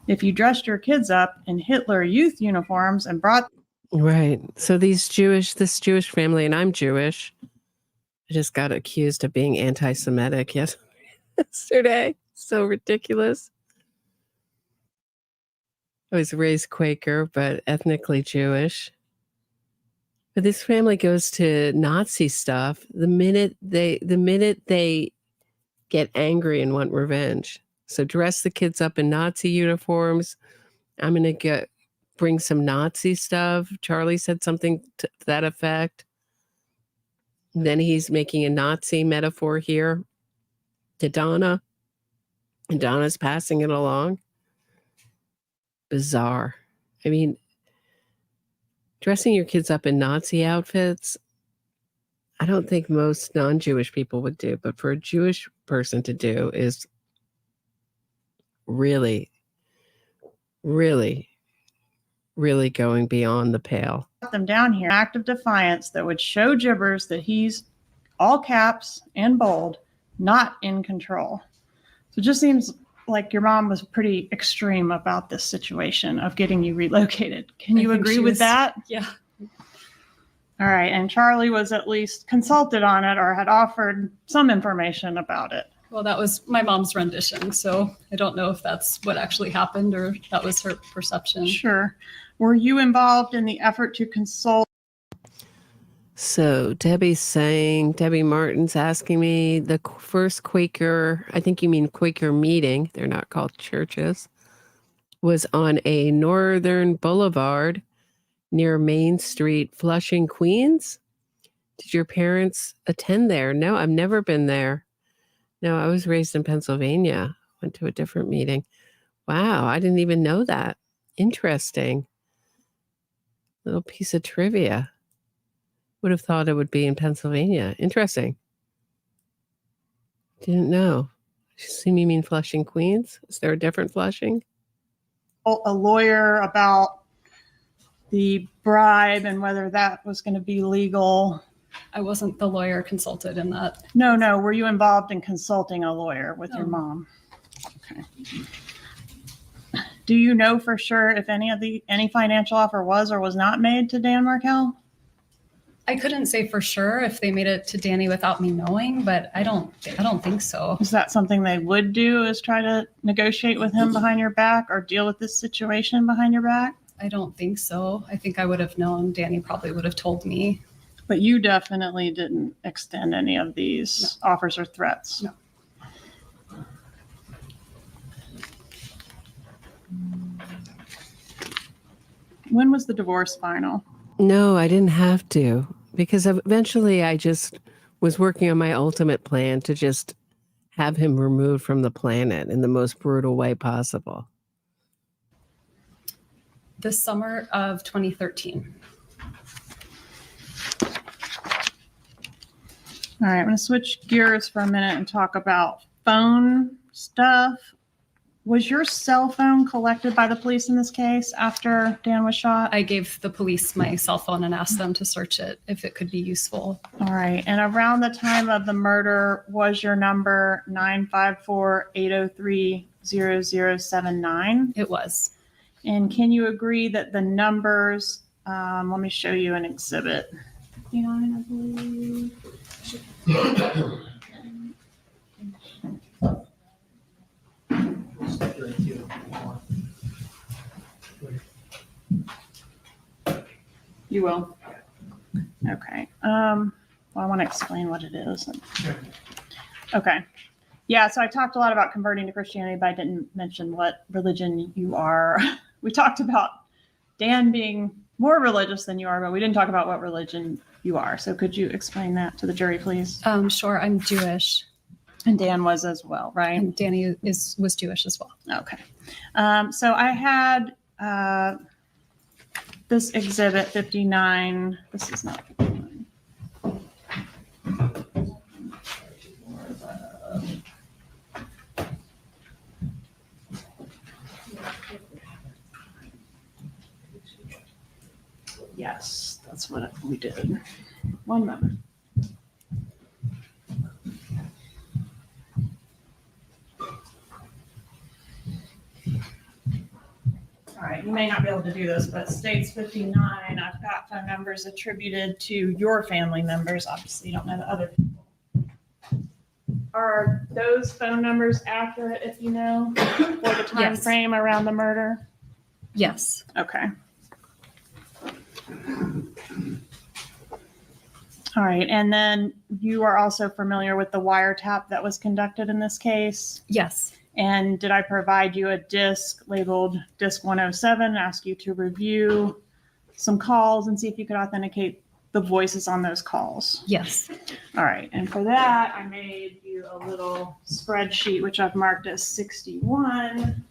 If you dressed your kids up in Hitler Youth uniforms and brought... Right. So this Jewish family, and I'm Jewish, I just got accused of being anti-Semitic yesterday. So ridiculous. I was raised Quaker, but ethnically Jewish. But this family goes to Nazi stuff the minute they get angry and want revenge. So dress the kids up in Nazi uniforms. I'm going to bring some Nazi stuff. Charlie said something to that effect. And then he's making a Nazi metaphor here to Donna. And Donna's passing it along. Bizarre. I mean, dressing your kids up in Nazi outfits, I don't think most non-Jewish people would do, but for a Jewish person to do is really, really, really going beyond the pale. them down here, act of defiance that would show Jibbers that he's, all caps and bold, not in control. So it just seems like your mom was pretty extreme about this situation of getting you relocated. Can you agree with that? Yeah. All right. And Charlie was at least consulted on it or had offered some information about it. Well, that was my mom's rendition, so I don't know if that's what actually happened or that was her perception. Sure. Were you involved in the effort to consult? So Debbie Martin's asking me the first Quaker, I think you mean Quaker meeting, they're not called churches, was on a northern boulevard near Main Street, Flushing, Queens. Did your parents attend there? No, I've never been there. No, I was raised in Pennsylvania. Went to a different meeting. Wow, I didn't even know that. Interesting. Little piece of trivia. Would have thought it would be in Pennsylvania. Interesting. Didn't know. See me mean Flushing, Queens? Is there a different Flushing? A lawyer about the bribe and whether that was going to be legal. I wasn't the lawyer consulted in that. No. Were you involved in consulting a lawyer with your mom? Okay. Do you know for sure if any financial offer was or was not made to Dan Markel? I couldn't say for sure if they made it to Danny without me knowing, but I don't think so. Is that something they would do, is try to negotiate with him behind your back or deal with this situation behind your back? I don't think so. I think I would have known. Danny probably would have told me. But you definitely didn't extend any of these offers or threats. No. When was the divorce final? No, I didn't have to, because eventually I just was working on my ultimate plan to just have him removed from the planet in the most brutal way possible. The summer of 2013. All right, I'm going to switch gears for a minute and talk about phone stuff. Was your cell phone collected by the police in this case after Dan was shot? I gave the police my cell phone and asked them to search it if it could be useful. All right, and around the time of the murder, was your number 954-803-0079? It was. And can you agree that the numbers, let me show you an exhibit. 59, I believe. You will? Okay. Well, I want to explain what it is. Okay. Yeah, so I talked a lot about converting to Christianity, but I didn't mention what religion you are. We talked about Dan being more religious than you are, but we didn't talk about what religion you are. So could you explain that to the jury, please? Sure. I'm Jewish. And Dan was as well, right? And Danny was Jewish as well. Okay. So I had this exhibit 59. This is not 59. Yes, that's what we did. One moment. All right, you may not be able to do this, but states 59, I've got phone numbers attributed to your family members. Obviously, you don't know the other people. Are those phone numbers accurate, if you know, for the time frame around the murder? Yes. Okay. All right, and then you are also familiar with the wiretap that was conducted in this case? Yes. And did I provide you a disc labeled Disc 107, ask you to review some calls and see if you could authenticate the voices on those calls? Yes. All right, and for that, I made you a little spreadsheet, which I've marked as 61.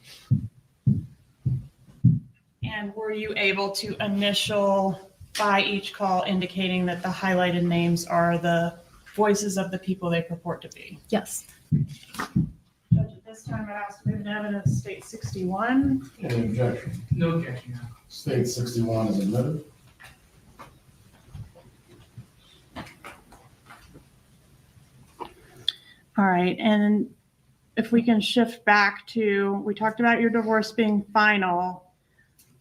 And were you able to initial by each call indicating that the highlighted names are the voices of the people they purport to be? Yes. Judge, at this time, I ask to move to evidence state 61. Any objection? No objection. No. State 61 is admitted. All right, and if we can shift back to, we talked about your divorce being final.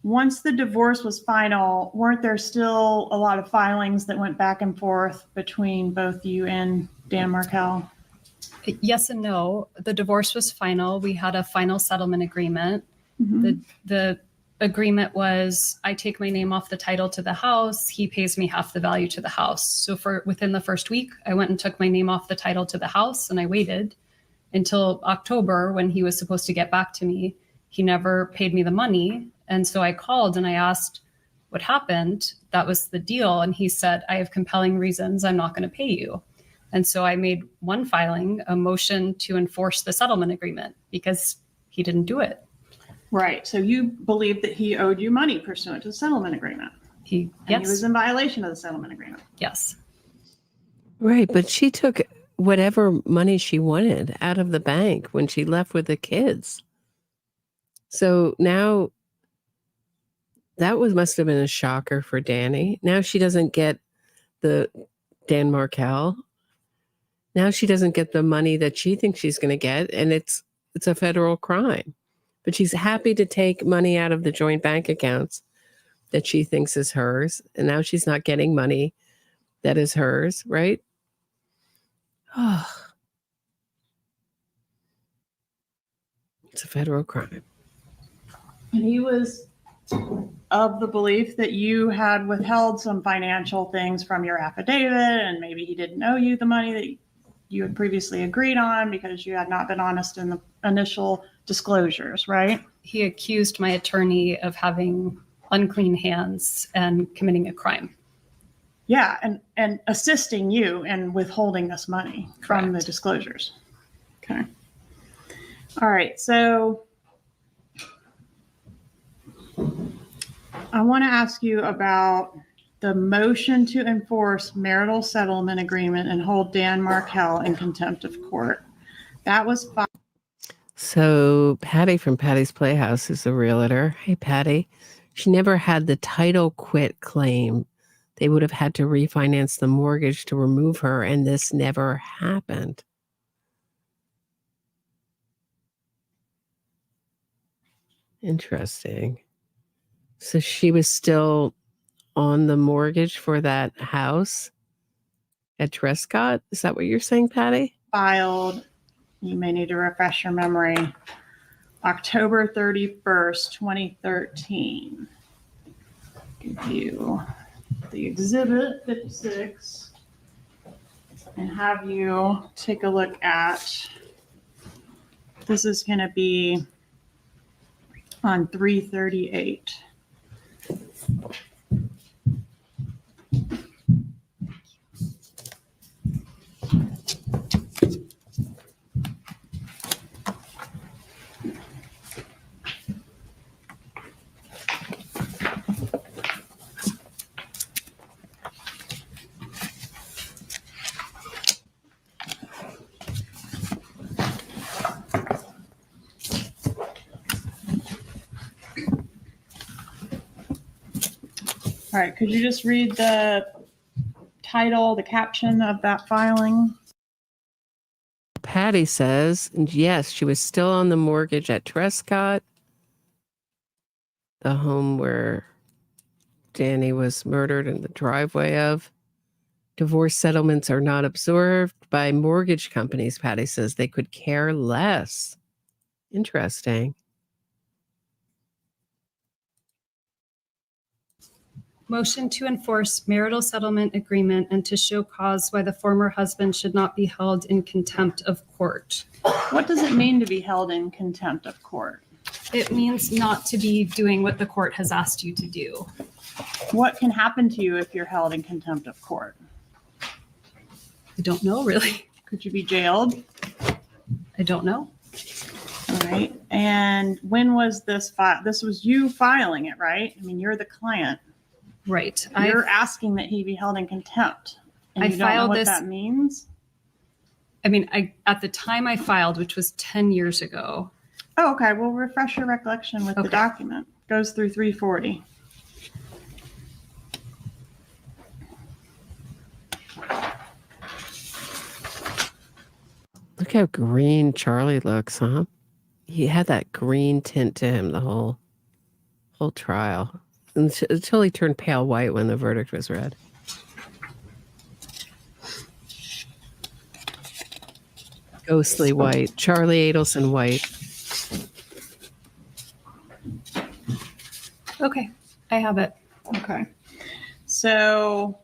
Once the divorce was final, weren't there still a lot of filings that went back and forth between both you and Dan Markel? Yes and no. The divorce was final. We had a final settlement agreement. Mm-hmm. The agreement was I take my name off the title to the house. He pays me half the value to the house. So for within the first week, I went and took my name off the title to the house, and I waited until October when he was supposed to get back to me. He never paid me the money. And so I called and I asked what happened. That was the deal. And he said, I have compelling reasons. I'm not going to pay you. And so I made one filing, a motion to enforce the settlement agreement because he didn't do it. Right. So you believe that he owed you money pursuant to the settlement agreement. He was in violation of the settlement agreement. Yes. Right. But she took whatever money she wanted out of the bank when she left with the kids. So now that must have been a shocker for Danny. Now she doesn't get the Dan Markel. Now she doesn't get the money that she thinks she's going to get, and it's a federal crime. But she's happy to take money out of the joint bank accounts that she thinks is hers, and now she's not getting money that is hers, right? Oh. It's a federal crime. And he was of the belief that you had withheld some financial things from your affidavit, and maybe he didn't owe you the money that you had previously agreed on because you had not been honest in the initial disclosures, right? He accused my attorney of having unclean hands and committing a crime. Yeah, and assisting you in withholding this money from the disclosures. Okay. All right, so I want to ask you about the motion to enforce marital settlement agreement and hold Dan Markel in contempt of court. That was filed. So Patty from Patty's Playhouse is a realtor. Hey, Patty. She never had the title quit claim. They would have had to refinance the mortgage to remove her, and this never happened. Interesting. So she was still on the mortgage for that house at Trescott? Is that what you're saying, Patty? Filed, you may need to refresh your memory, October 31st, 2013. Give you the exhibit 56 and have you take a look at, this is going to be on 338. All right, could you just read the title, the caption of that filing? Patty says, yes, she was still on the mortgage at Trescott, the home where Danny was murdered in the driveway of. Divorce settlements are not observed by mortgage companies, Patty says. They could care less. Interesting. Motion to enforce marital settlement agreement and to show cause why the former husband should not be held in contempt of court. What does it mean to be held in contempt of court? It means not to be doing what the court has asked you to do. What can happen to you if you're held in contempt of court? I don't know, really. Could you be jailed? I don't know. All right. And when was this filed? This was you filing it, right? I mean, you're the client. Right. You're asking that he be held in contempt. And you don't know what that means? I mean, at the time I filed, which was 10 years ago. Oh, okay. Well, refresh your recollection with the document. Goes through 340. Look how green Charlie looks, huh? He had that green tint to him the whole trial. Until he turned pale white when the verdict was read. Ghostly white. Charlie Adelson white. Okay, I have it. Okay. So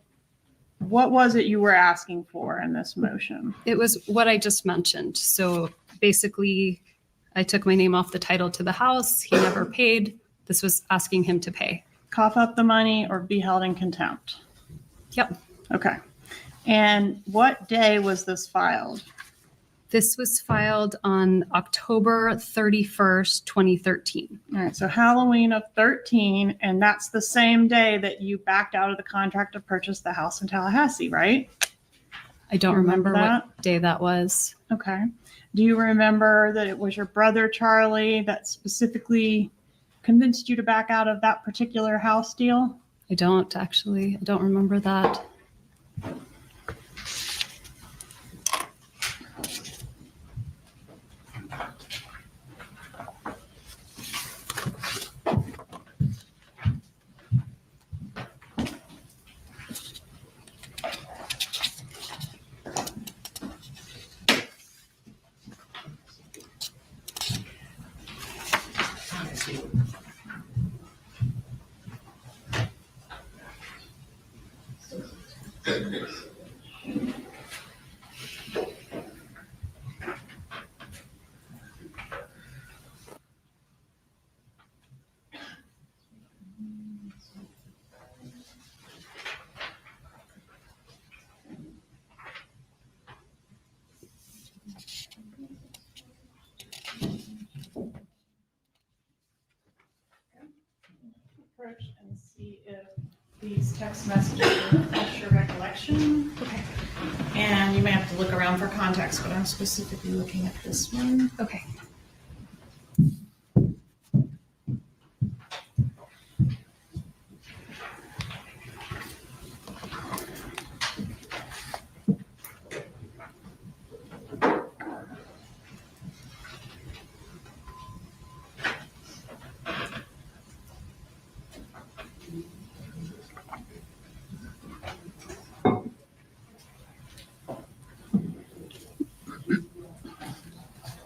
what was it you were asking for in this motion? It was what I just mentioned. So basically, I took my name off the title to the house. He never paid. This was asking him to pay. Cough up the money or be held in contempt? Yep. Okay. And what day was this filed? This was filed on October 31st, 2013. All right. So Halloween of 13, and that's the same day that you backed out of the contract to purchase the house in Tallahassee, right? I don't remember that? what day that was. Okay. Do you remember that it was your brother, Charlie, that specifically convinced you to back out of that particular house deal? I don't actually. I don't remember that. And see if these text messages refresh your recollection. Okay. And you may have to look around for context, but I'm specifically looking at this one. Okay.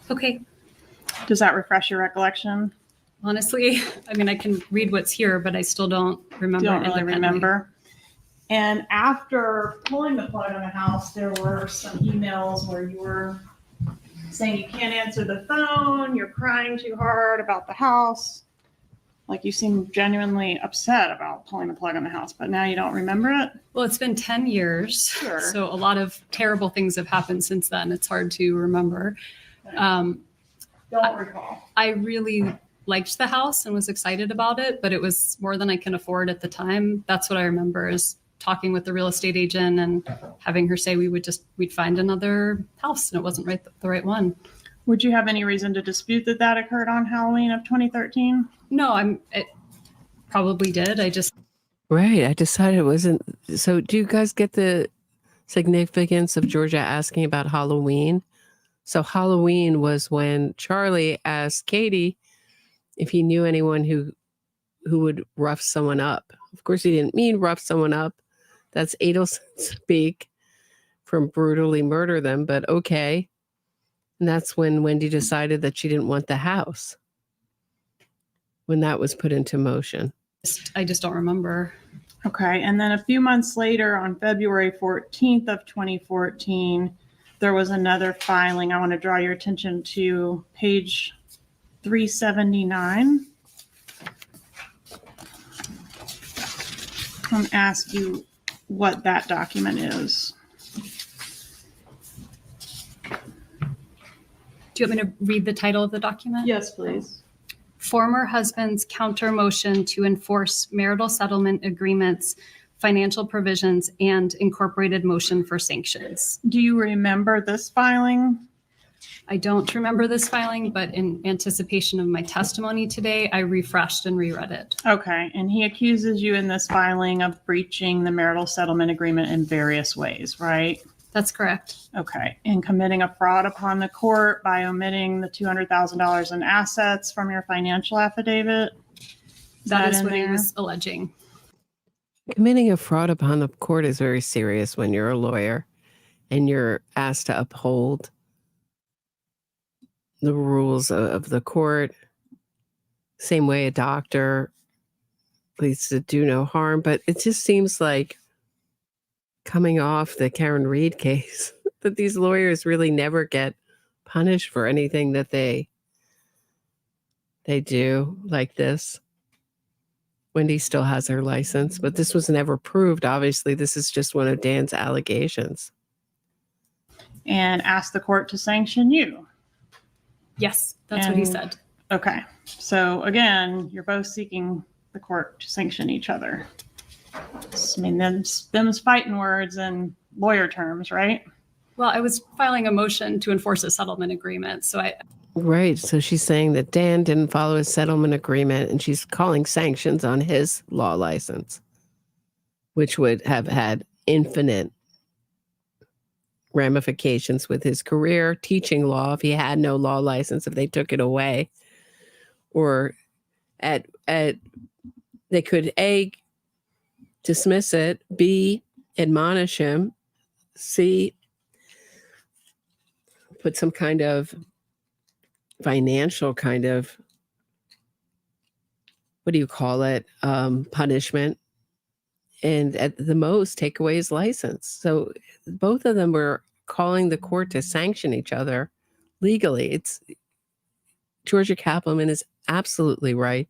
Okay. Does that refresh your recollection? Honestly, I mean, I can read what's here, but I still don't remember. Don't really independently. remember. And after pulling the plug on the house, there were some emails where you were saying you can't answer the phone, you're crying too hard about the house. Like you seem genuinely upset about pulling the plug on the house, but now you don't remember it? Well, it's been 10 years. Sure. So a lot of terrible things have happened since then. It's hard to remember. Don't recall. I really liked the house and was excited about it, but it was more than I can afford at the time. That's what I remember, is talking with the real estate agent and having her say we'd find another house, and it wasn't the right one. Would you have any reason to dispute that occurred on Halloween of 2013? No, it probably did. Right. I decided it wasn't. So do you guys get the significance of Georgia asking about Halloween? So Halloween was when Charlie asked Katie if he knew anyone who would rough someone up. Of course, he didn't mean rough someone up. That's Adelson speak from brutally murder them, but okay. And that's when Wendi decided that she didn't want the house, when that was put into motion. I just don't remember. Okay. And then a few months later, on February 14th of 2014, there was another filing. I want to draw your attention to page 379. And ask you what that document is. Do you want me to read the title of the document? Yes, please. Former husband's counter motion to enforce marital settlement agreements, financial provisions, and incorporated motion for sanctions. Do you remember this filing? I don't remember this filing, but in anticipation of my testimony today, I refreshed and reread it. Okay. And he accuses you in this filing of breaching the marital settlement agreement in various ways, right? That's correct. Okay. And committing a fraud upon the court by omitting the $200,000 in assets from your financial affidavit? That is what he was alleging. Committing a fraud upon the court is very serious when you're a lawyer and you're asked to uphold the rules of the court. Same way a doctor leads to do no harm. But it just seems like, coming off the Karen Reed case, that these lawyers really never get punished for anything that they do like this. Wendi still has her license, but this was never proved. Obviously, this is just one of Dan's allegations. And ask the court to sanction you. Yes, that's what he said. Okay. So again, you're both seeking the court to sanction each other. I mean, them's fighting words and lawyer terms, right? Well, I was filing a motion to enforce a settlement agreement. So Right. So she's saying that Dan didn't follow his settlement agreement, and she's calling sanctions on his law license, which would have had infinite ramifications with his career, teaching law if he had no law license, if they took it away. Or they could A, dismiss it, B, admonish him, C, put some kind of financial kind of, what do you call it, punishment, and at the most take away his license. So both of them were calling the court to sanction each other legally. Georgia Kaplan is absolutely right.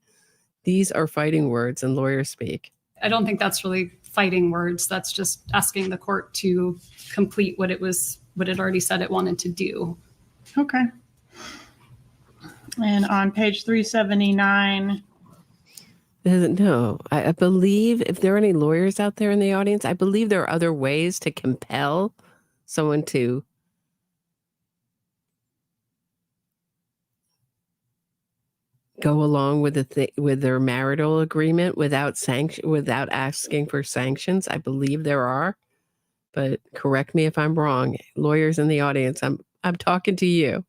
These are fighting words and lawyer speak. I don't think that's really fighting words. That's just asking the court to complete what it already said it wanted to do. Okay. And on page 379. No, I believe, if there are any lawyers out there in the audience, I believe there are other ways to compel someone to go along with with their marital agreement without asking for sanctions. I believe there are, but correct me if I'm wrong. Lawyers in the audience, I'm talking to you.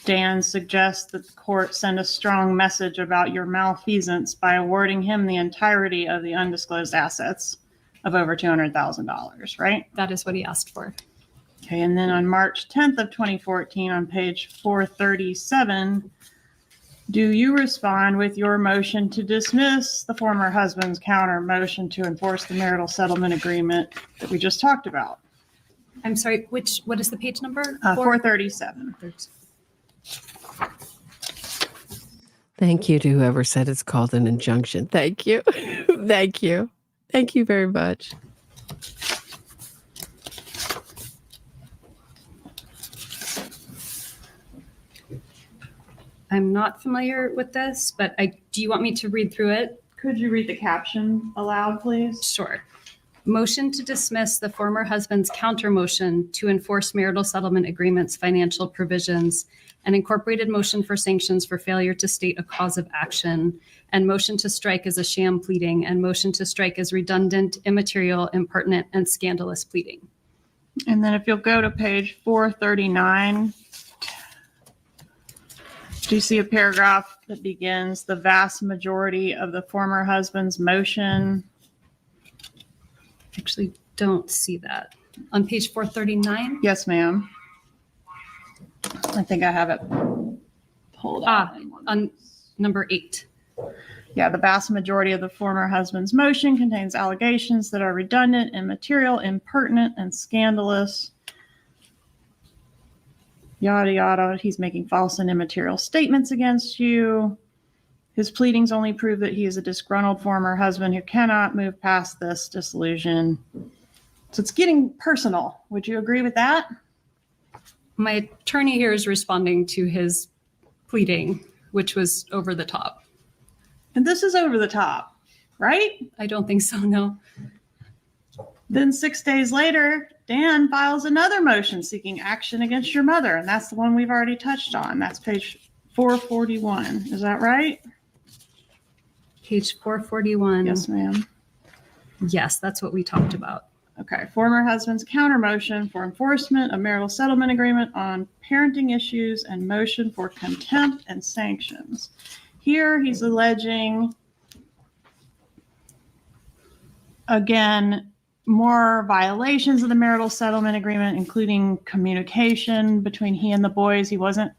Dan suggests that the court send a strong message about your malfeasance by awarding him the entirety of the undisclosed assets of over $200,000, right? That is what he asked for. Okay, and then on March 10th of 2014, on page 437, do you respond with your motion to dismiss the former husband's counter motion to enforce the marital settlement agreement that we just talked about? I'm sorry, what is the page number? 437. Thank you to whoever said it's called an injunction. Thank you. Thank you. Thank you very much. I'm not familiar with this, but do you want me to read through it? Could you read the caption aloud, please? Sure. Motion to dismiss the former husband's counter motion to enforce marital settlement agreements, financial provisions, an incorporated motion for sanctions for failure to state a cause of action, and motion to strike as a sham pleading, and motion to strike as redundant, immaterial, impertinent, and scandalous pleading. And then if you'll go to page 439, do you see a paragraph that begins, the vast majority of the former husband's motion? Actually don't see that. On page 439? Yes, ma'am. I think I have it pulled out. On number 8. Yeah, the vast majority of the former husband's motion contains allegations that are redundant, immaterial, impertinent, and scandalous. Yada, yada. He's making false and immaterial statements against you. His pleadings only prove that he is a disgruntled former husband who cannot move past this disillusion. So it's getting personal. Would you agree with that? My attorney here is responding to his pleading, which was over the top. And this is over the top, right? I don't think so, no. Then 6 days later, Dan files another motion seeking action against your mother. And that's the one we've already touched on. That's page 441. Is that right? Page 441. Yes, ma'am. Yes, that's what we talked about. Okay. Former husband's counter motion for enforcement of marital settlement agreement on parenting issues and motion for contempt and sanctions. Here he's alleging, again, more violations of the marital settlement agreement, including communication between he and the boys. He wasn't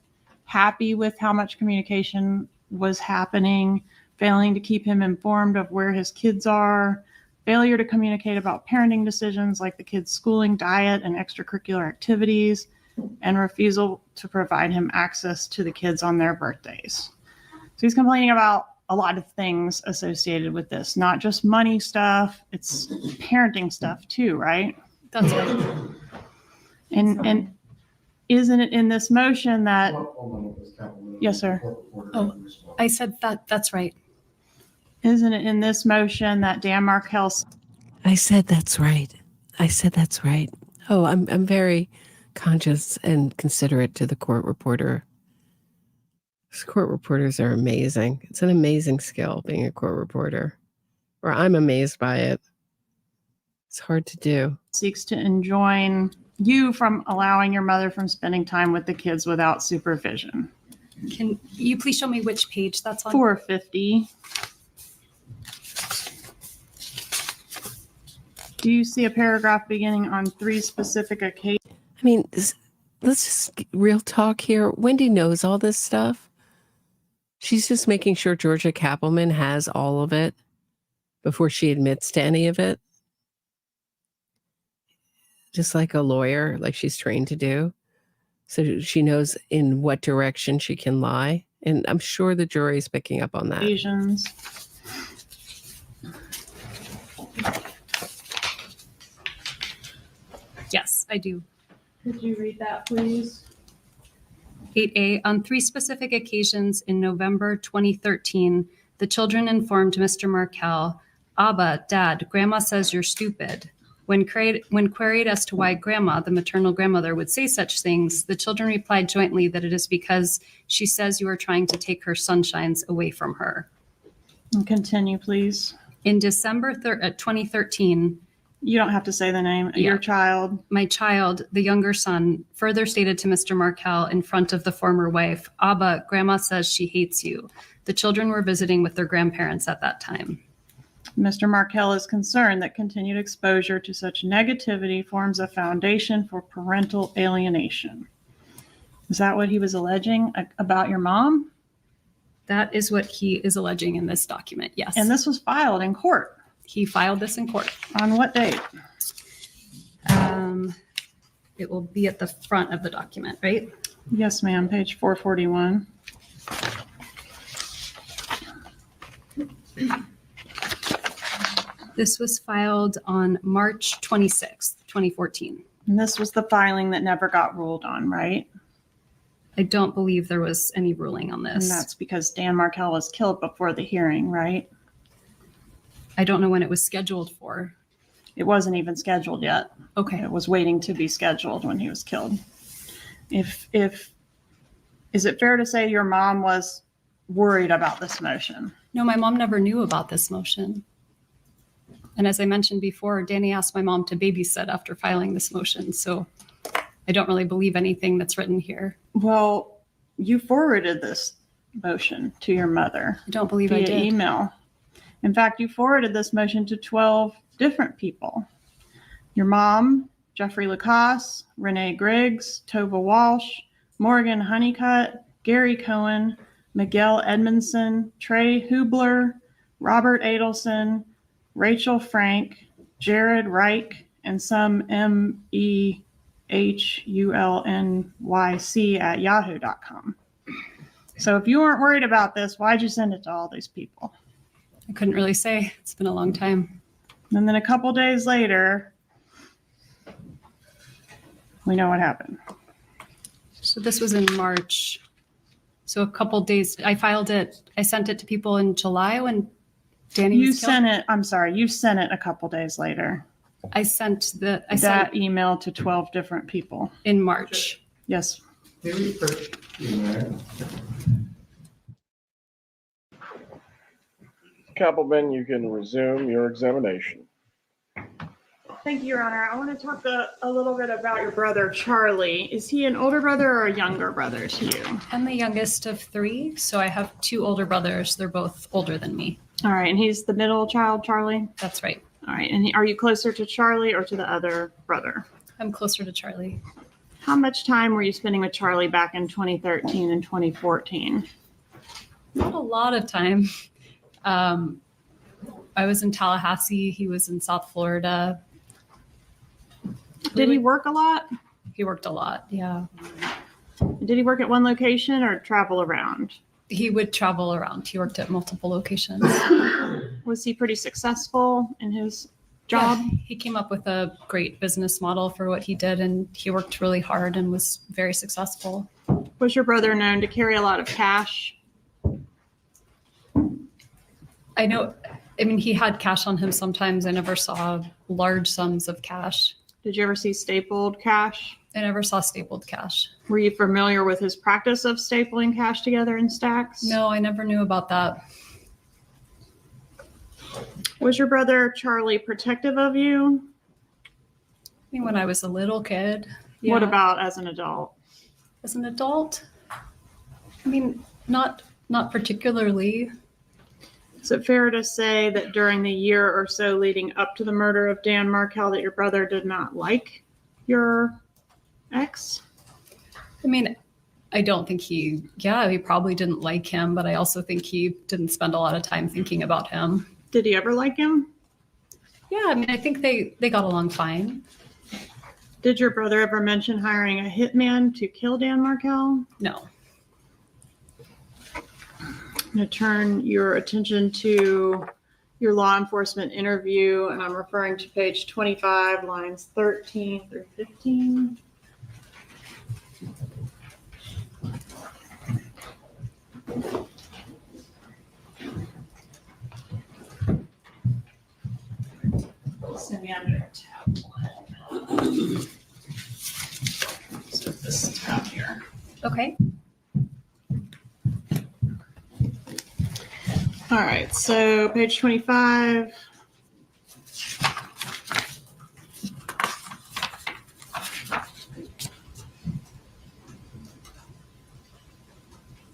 happy with how much communication was happening failing to keep him informed of where his kids are, failure to communicate about parenting decisions like the kids' schooling, diet, and extracurricular activities, and refusal to provide him access to the kids on their birthdays. So he's complaining about a lot of things associated with this, not just money stuff, it's parenting stuff too, right? That's right. And isn't it in this motion that, yes, sir. Oh, I said that's right. Isn't it in this motion that Dan Markel? I said that's right. I said that's right. Oh, I'm very conscious and considerate to the court reporter. These court reporters are amazing. It's an amazing skill being a court reporter, or I'm amazed by it. It's hard to do. Seeks to enjoin you from allowing your mother from spending time with the kids without supervision. Can you please show me which page that's on? 450. Do you see a paragraph beginning on 3 specific occasions? I mean, let's just real talk here. Wendi knows all this stuff. She's just making sure Georgia Kappelman has all of it before she admits to any of it. Just like a lawyer, like she's trained to do. So she knows in what direction she can lie. And I'm sure the jury's picking up on that. Occasions. Yes, I do. Could you read that, please? 8A, on 3 specific occasions in November 2013, the children informed Mr. Markel, Abba, Dad, Grandma says you're stupid. When queried as to why Grandma, the maternal grandmother, would say such things, the children replied jointly that it is because she says you are trying to take her sunshines away from her. And continue, please. In December 2013, you don't have to say the name. Yeah. Your child. My child, the younger son, further stated to Mr. Markel in front of the former wife, Abba, Grandma says she hates you. The children were visiting with their grandparents at that time. Mr. Markel is concerned that continued exposure to such negativity forms a foundation for parental alienation. Is that what he was alleging about your mom? That is what he is alleging in this document, yes. And this was filed in court? He filed this in court. On what date? It will be at the front of the document, right? Yes, ma'am. Page 441. This was filed on March 26th, 2014. And this was the filing that never got ruled on, right? I don't believe there was any ruling on this. And that's because Dan Markel was killed before the hearing, right? I don't know when it was scheduled for. It wasn't even scheduled yet. Okay. It was waiting to be scheduled when he was killed. Is it fair to say your mom was worried about this motion? No, my mom never knew about this motion. And as I mentioned before, Danny asked my mom to babysit after filing this motion. So I don't really believe anything that's written here. Well, you forwarded this motion to your mother. I don't believe via I did. Email. In fact, you forwarded this motion to 12 different people. Your mom, Jeffrey Lacoste, Renee Griggs, Tova Walsh, Morgan Honeycutt, Gary Cohen, Miguel Edmondson, Trey Hubler, Robert Adelson, Rachel Frank, Jared Reich, and some MEHULNYC at yahoo.com. So if you weren't worried about this, why'd you send it to all these people? I couldn't really say. It's been a long time. And then a couple days later, we know what happened. So this was in March. So a couple days, I filed it. I sent it to people in July when Danny was killed. You sent it a couple days later. I sent that email to 12 different people. In March. Yes. Campbell, you can resume your examination. Thank you, Your Honor. I want to talk a little bit about your brother, Charlie. Is he an older brother or a younger brother to you? I'm the youngest of 3, so I have 2 older brothers. They're both older than me. All right, and he's the middle child, Charlie? That's right. All right, and are you closer to Charlie or to the other brother? I'm closer to Charlie. How much time were you spending with Charlie back in 2013 and 2014? Not a lot of time. I was in Tallahassee. He was in South Florida. Did he work a lot? He worked a lot, yeah. Did he work at one location or travel around? He would travel around. He worked at multiple locations. Was he pretty successful in his job? Yeah, he came up with a great business model for what he did, and he worked really hard and was very successful. Was your brother known to carry a lot of cash? I mean, he had cash on him sometimes. I never saw large sums of cash. Did you ever see stapled cash? I never saw stapled cash. Were you familiar with his practice of stapling cash together in stacks? No, I never knew about that. Was your brother Charlie protective of you? I think when I was a little kid. Yeah. What about as an adult? As an adult? I mean, not particularly. Is it fair to say that during the year or so leading up to the murder of Dan Markel that your brother did not like your ex? I mean, I don't think he probably didn't like him, but I also think he didn't spend a lot of time thinking about him. Did he ever like him? Yeah, I mean, I think they got along fine. Did your brother ever mention hiring a hitman to kill Dan Markel? No. I'm going to turn your attention to your law enforcement interview, and I'm referring to page 25, lines 13 through 15. Send me under tab 1. So this tab here. Okay. All right, so page 25.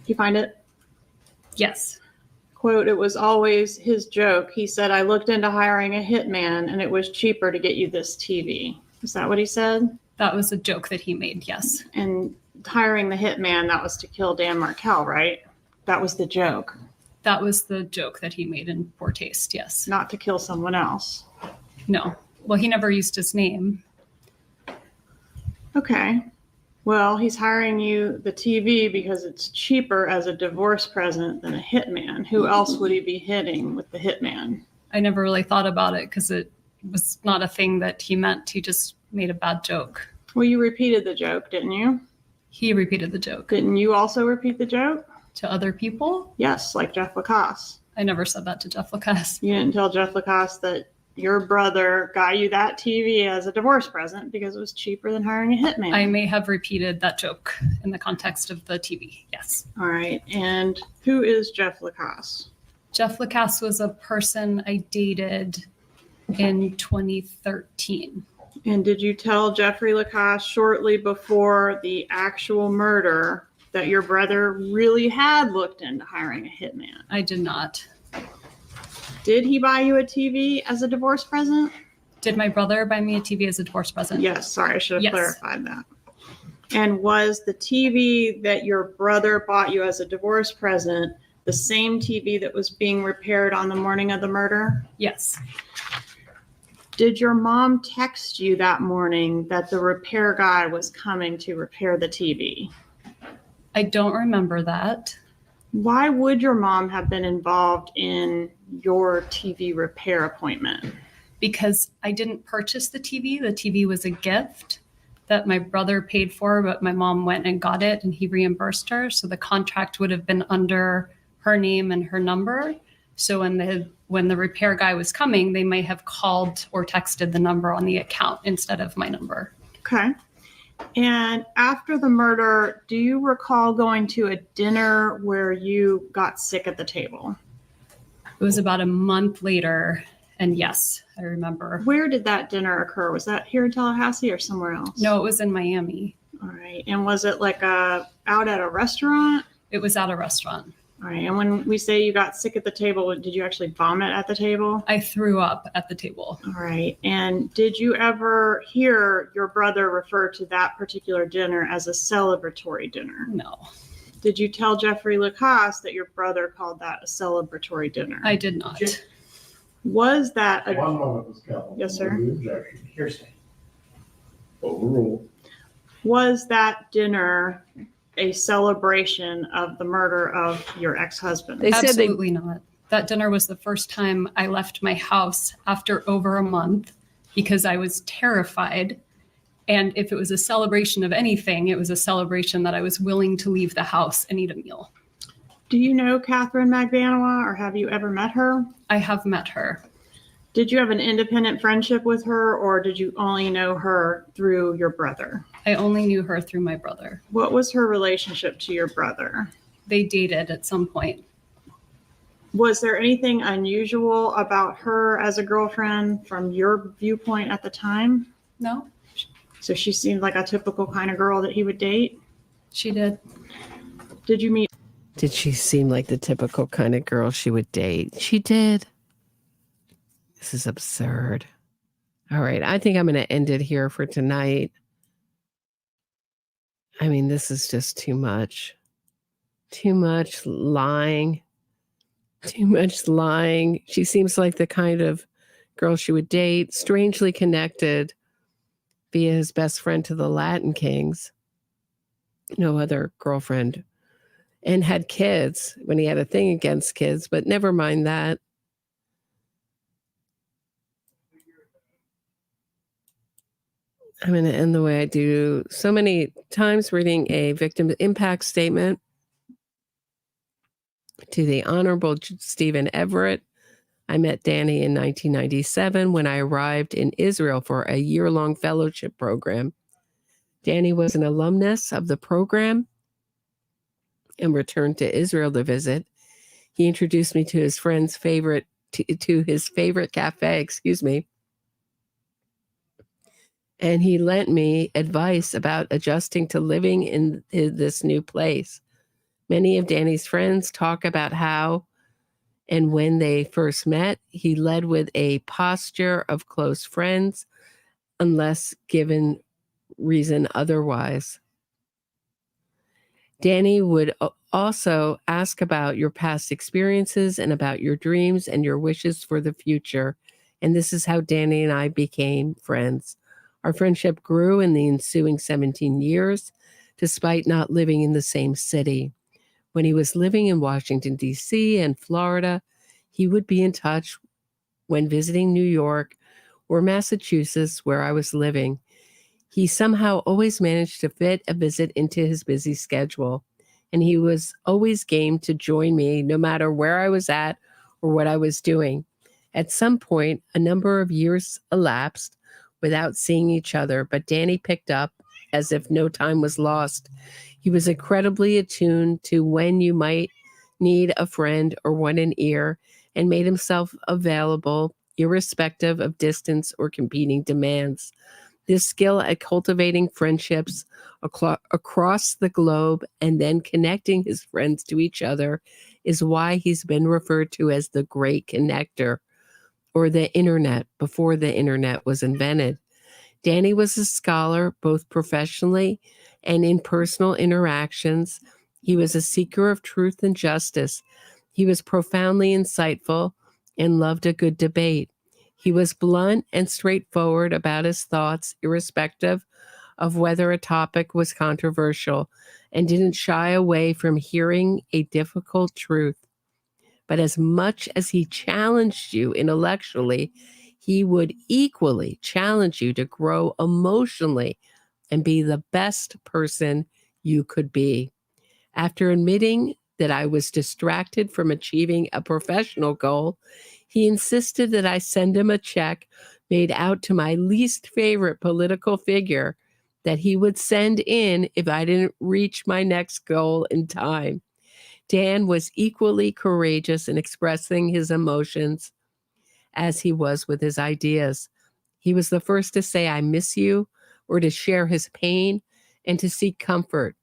You find it? Yes. Quote, "It was always his joke. He said, I looked into hiring a hitman and it was cheaper to get you this TV." Is that what he said? That was a joke that he made, yes. And hiring the hitman, that was to kill Dan Markel, right? That was the joke. That was the joke that he made in poor taste, yes. Not to kill someone else. No. Well, he never used his name. Okay. Well, he's hiring you the TV because it's cheaper as a divorce present than a hitman. Who else would he be hitting with the hitman? I never really thought about it because it was not a thing that he meant. He just made a bad joke. Well, you repeated the joke, didn't you? He repeated the joke. Didn't you also repeat the joke? To other people? Yes, like Jeff Lacasse. I never said that to Jeff Lacasse. You didn't tell Jeff Lacasse that your brother got you that TV as a divorce present because it was cheaper than hiring a hitman. I may have repeated that joke in the context of the TV, yes. All right. And who is Jeff Lacasse? Jeff Lacasse was a person I dated in 2013. And did you tell Jeffrey Lacasse shortly before the actual murder that your brother really had looked into hiring a hitman? I did not. Did he buy you a TV as a divorce present? Did my brother buy me a TV as a divorce present? Yes, sorry, I should have Yes. clarified that. And was the TV that your brother bought you as a divorce present the same TV that was being repaired on the morning of the murder? Yes. Did your mom text you that morning that the repair guy was coming to repair the TV? I don't remember that. Why would your mom have been involved in your TV repair appointment? Because I didn't purchase the TV. The TV was a gift that my brother paid for, but my mom went and got it and he reimbursed her. So the contract would have been under her name and her number. So when the repair guy was coming, they might have called or texted the number on the account instead of my number. Okay. And after the murder, do you recall going to a dinner where you got sick at the table? It was about a month later, and yes, I remember. Where did that dinner occur? Was that here in Tallahassee or somewhere else? No, it was in Miami. All right. And was it like out at a restaurant? It was at a restaurant. All right. And when we say you got sick at the table, did you actually vomit at the table? I threw up at the table. All right. And did you ever hear your brother refer to that particular dinner as a celebratory dinner? No. Did you tell Jeffrey Lacoste that your brother called that a celebratory dinner? I did not. Was that a... One moment, Ms. Campbell. Yes, sir. The objection. Hearsay. Overruled. Was that dinner a celebration of the murder of your ex-husband? They said Absolutely not. That dinner was the first time I left my house after over a month because I was terrified. And if it was a celebration of anything, it was a celebration that I was willing to leave the house and eat a meal. Do you know Catherine Magbanua, or have you ever met her? I have met her. Did you have an independent friendship with her, or did you only know her through your brother? I only knew her through my brother. What was her relationship to your brother? They dated at some point. Was there anything unusual about her as a girlfriend from your viewpoint at the time? No. So she seemed like a typical kind of girl that he would date? She did. Did you meet? Did she seem like the typical kind of girl she would date? She did. This is absurd. All right, I think I'm going to end it here for tonight. I mean, this is just too much. Too much lying. Too much lying. She seems like the kind of girl she would date, strangely connected via his best friend to the Latin Kings. No other girlfriend. And had kids when he had a thing against kids, but never mind that. I'm going to end the way I do so many times, reading a victim impact statement to the Honorable Stephen Everett. I met Danny in 1997 when I arrived in Israel for a year-long fellowship program. Danny was an alumnus of the program and returned to Israel to visit. He introduced me to his friend's favorite, to his favorite cafe, and he lent me advice about adjusting to living in this new place. Many of Danny's friends talk about how and when they first met, he led with a posture of close friends, unless given reason otherwise. Danny would also ask about your past experiences and about your dreams and your wishes for the future. And this is how Danny and I became friends. Our friendship grew in the ensuing 17 years, despite not living in the same city. When he was living in Washington, D.C. and Florida, he would be in touch when visiting New York or Massachusetts, where I was living. He somehow always managed to fit a visit into his busy schedule, and he was always game to join me no matter where I was at or what I was doing. At some point, a number of years elapsed without seeing each other, but Danny picked up as if no time was lost. He was incredibly attuned to when you might need a friend or want an ear, and made himself available irrespective of distance or competing demands. This skill at cultivating friendships across the globe and then connecting his friends to each other is why he's been referred to as the Great Connector, or the internet before the internet was invented. Danny was a scholar, both professionally and in personal interactions. He was a seeker of truth and justice. He was profoundly insightful and loved a good debate. He was blunt and straightforward about his thoughts, irrespective of whether a topic was controversial, and didn't shy away from hearing a difficult truth. But as much as he challenged you intellectually, he would equally challenge you to grow emotionally and be the best person you could be. After admitting that I was distracted from achieving a professional goal, he insisted that I send him a check made out to my least favorite political figure that he would send in if I didn't reach my next goal in time. Dan was equally courageous in expressing his emotions as he was with his ideas. He was the first to say, "I miss you," or to share his pain and to seek comfort.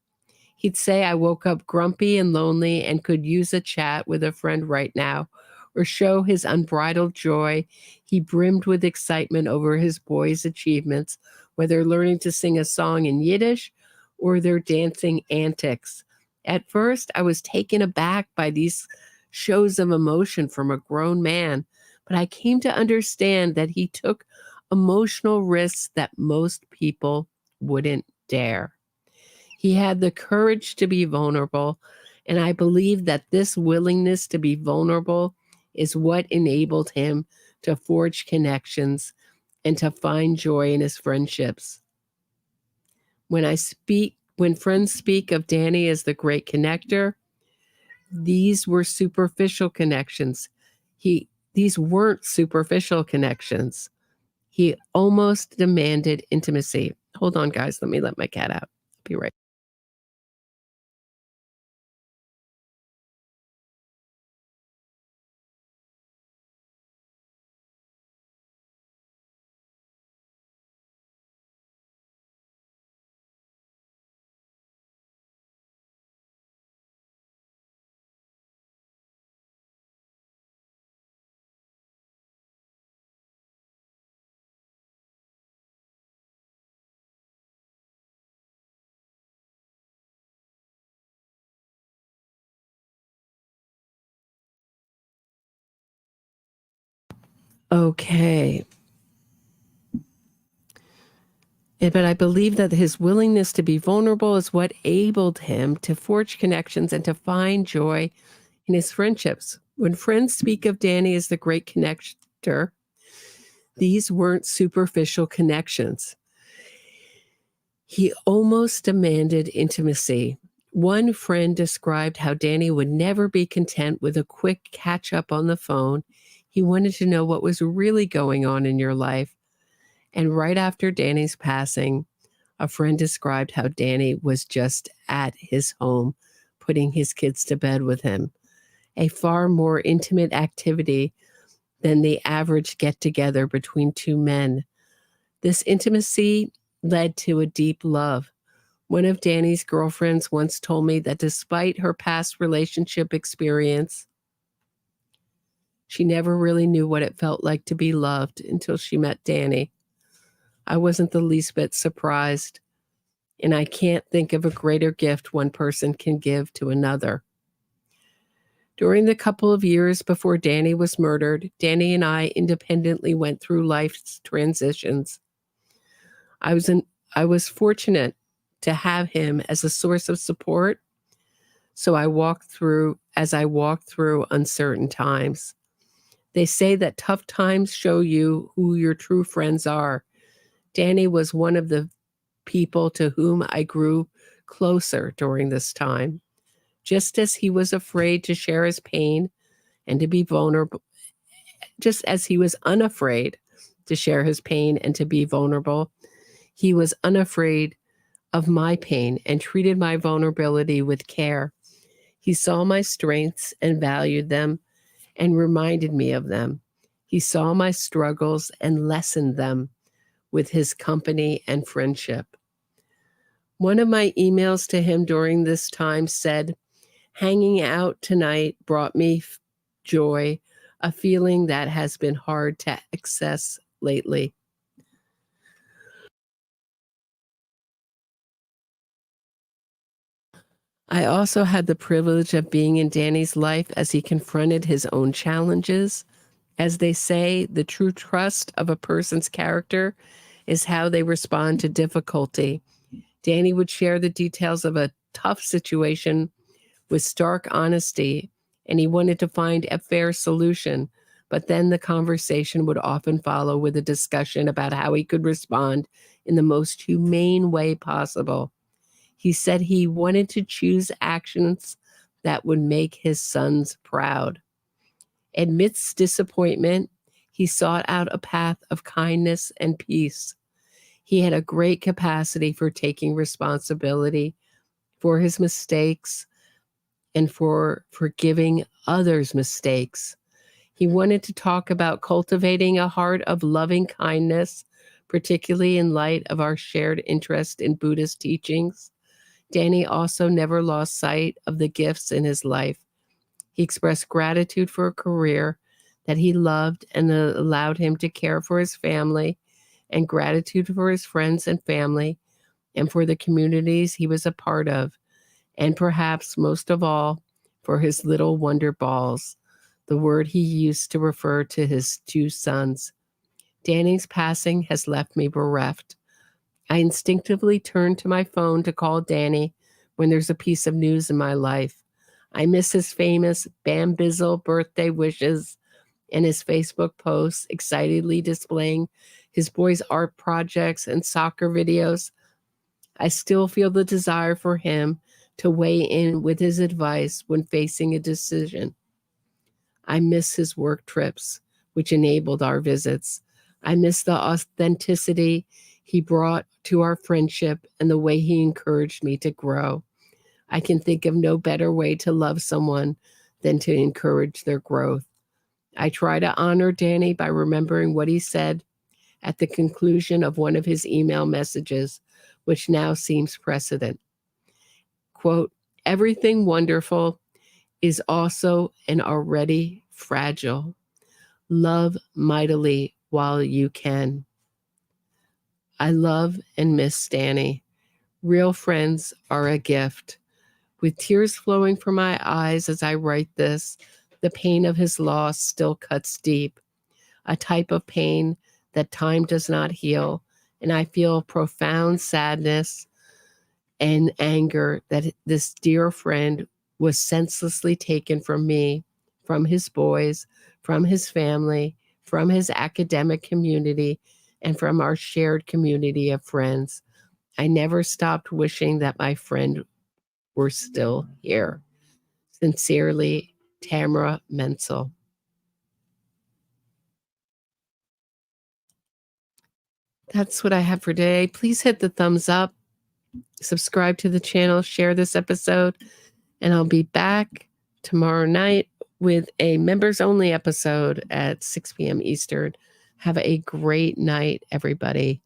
He'd say, "I woke up grumpy and lonely and could use a chat with a friend right now," or show his unbridled joy. He brimmed with excitement over his boys' achievements, whether learning to sing a song in Yiddish or their dancing antics. At first, I was taken aback by these shows of emotion from a grown man, but I came to understand that he took emotional risks that most people wouldn't dare. He had the courage to be vulnerable, and I believe that this willingness to be vulnerable is what enabled him to forge connections and to find joy in his friendships. When friends speak of Danny as the great connector, these were superficial connections. These weren't superficial connections. He almost demanded intimacy. Hold on, guys. Let me let my cat out. I'll be right. Okay. But I believe that his willingness to be vulnerable is what enabled him to forge connections and to find joy in his friendships. When friends speak of Danny as the great connector, these weren't superficial connections. He almost demanded intimacy. One friend described how Danny would never be content with a quick catch up on the phone. He wanted to know what was really going on in your life. And right after Danny's passing, a friend described how Danny was just at his home, putting his kids to bed with him, a far more intimate activity than the average get-together between two men. This intimacy led to a deep love. One of Danny's girlfriends once told me that despite her past relationship experience, she never really knew what it felt like to be loved until she met Danny. I wasn't the least bit surprised, and I can't think of a greater gift one person can give to another. During the couple of years before Danny was murdered, Danny and I independently went through life's transitions. I was fortunate to have him as a source of support, so as I walked through uncertain times. They say that tough times show you who your true friends are. Danny was one of the people to whom I grew closer during this time. Just as he was afraid to share his pain and to be vulnerable, just as he was unafraid to share his pain and to be vulnerable, he was unafraid of my pain and treated my vulnerability with care. He saw my strengths and valued them and reminded me of them. He saw my struggles and lessened them with his company and friendship. One of my emails to him during this time said, "Hanging out tonight brought me joy, a feeling that has been hard to access lately." I also had the privilege of being in Danny's life as he confronted his own challenges. As they say, the true trust of a person's character is how they respond to difficulty. Danny would share the details of a tough situation with stark honesty, and he wanted to find a fair solution. But then the conversation would often follow with a discussion about how he could respond in the most humane way possible. He said he wanted to choose actions that would make his sons proud. Amidst disappointment, he sought out a path of kindness and peace. He had a great capacity for taking responsibility for his mistakes and for forgiving others' mistakes. He wanted to talk about cultivating a heart of loving kindness, particularly in light of our shared interest in Buddhist teachings. Danny also never lost sight of the gifts in his life. He expressed gratitude for a career that he loved and allowed him to care for his family, and gratitude for his friends and family, and for the communities he was a part of. and perhaps most of all, for his little wonder balls, the word he used to refer to his 2 sons. Danny's passing has left me bereft. I instinctively turn to my phone to call Danny when there's a piece of news in my life. I miss his famous bambizzle birthday wishes and his Facebook posts excitedly displaying his boys' art projects and soccer videos. I still feel the desire for him to weigh in with his advice when facing a decision. I miss his work trips, which enabled our visits. I miss the authenticity he brought to our friendship and the way he encouraged me to grow. I can think of no better way to love someone than to encourage their growth. I try to honor Danny by remembering what he said at the conclusion of one of his email messages, which now seems precedent. Quote, "Everything wonderful is also and already fragile. Love mightily while you can." I love and miss Danny. Real friends are a gift. With tears flowing from my eyes as I write this, the pain of his loss still cuts deep, a type of pain that time does not heal, and I feel profound sadness and anger that this dear friend was senselessly taken from me, from his boys, from his family, from his academic community, and from our shared community of friends. I never stopped wishing that my friend were still here. Sincerely, Tamara Menzel. That's what I have for today. Please hit the thumbs up, subscribe to the channel, share this episode, and I'll be back tomorrow night with a members only episode at 6 p.m. Eastern. Have a great night, everybody.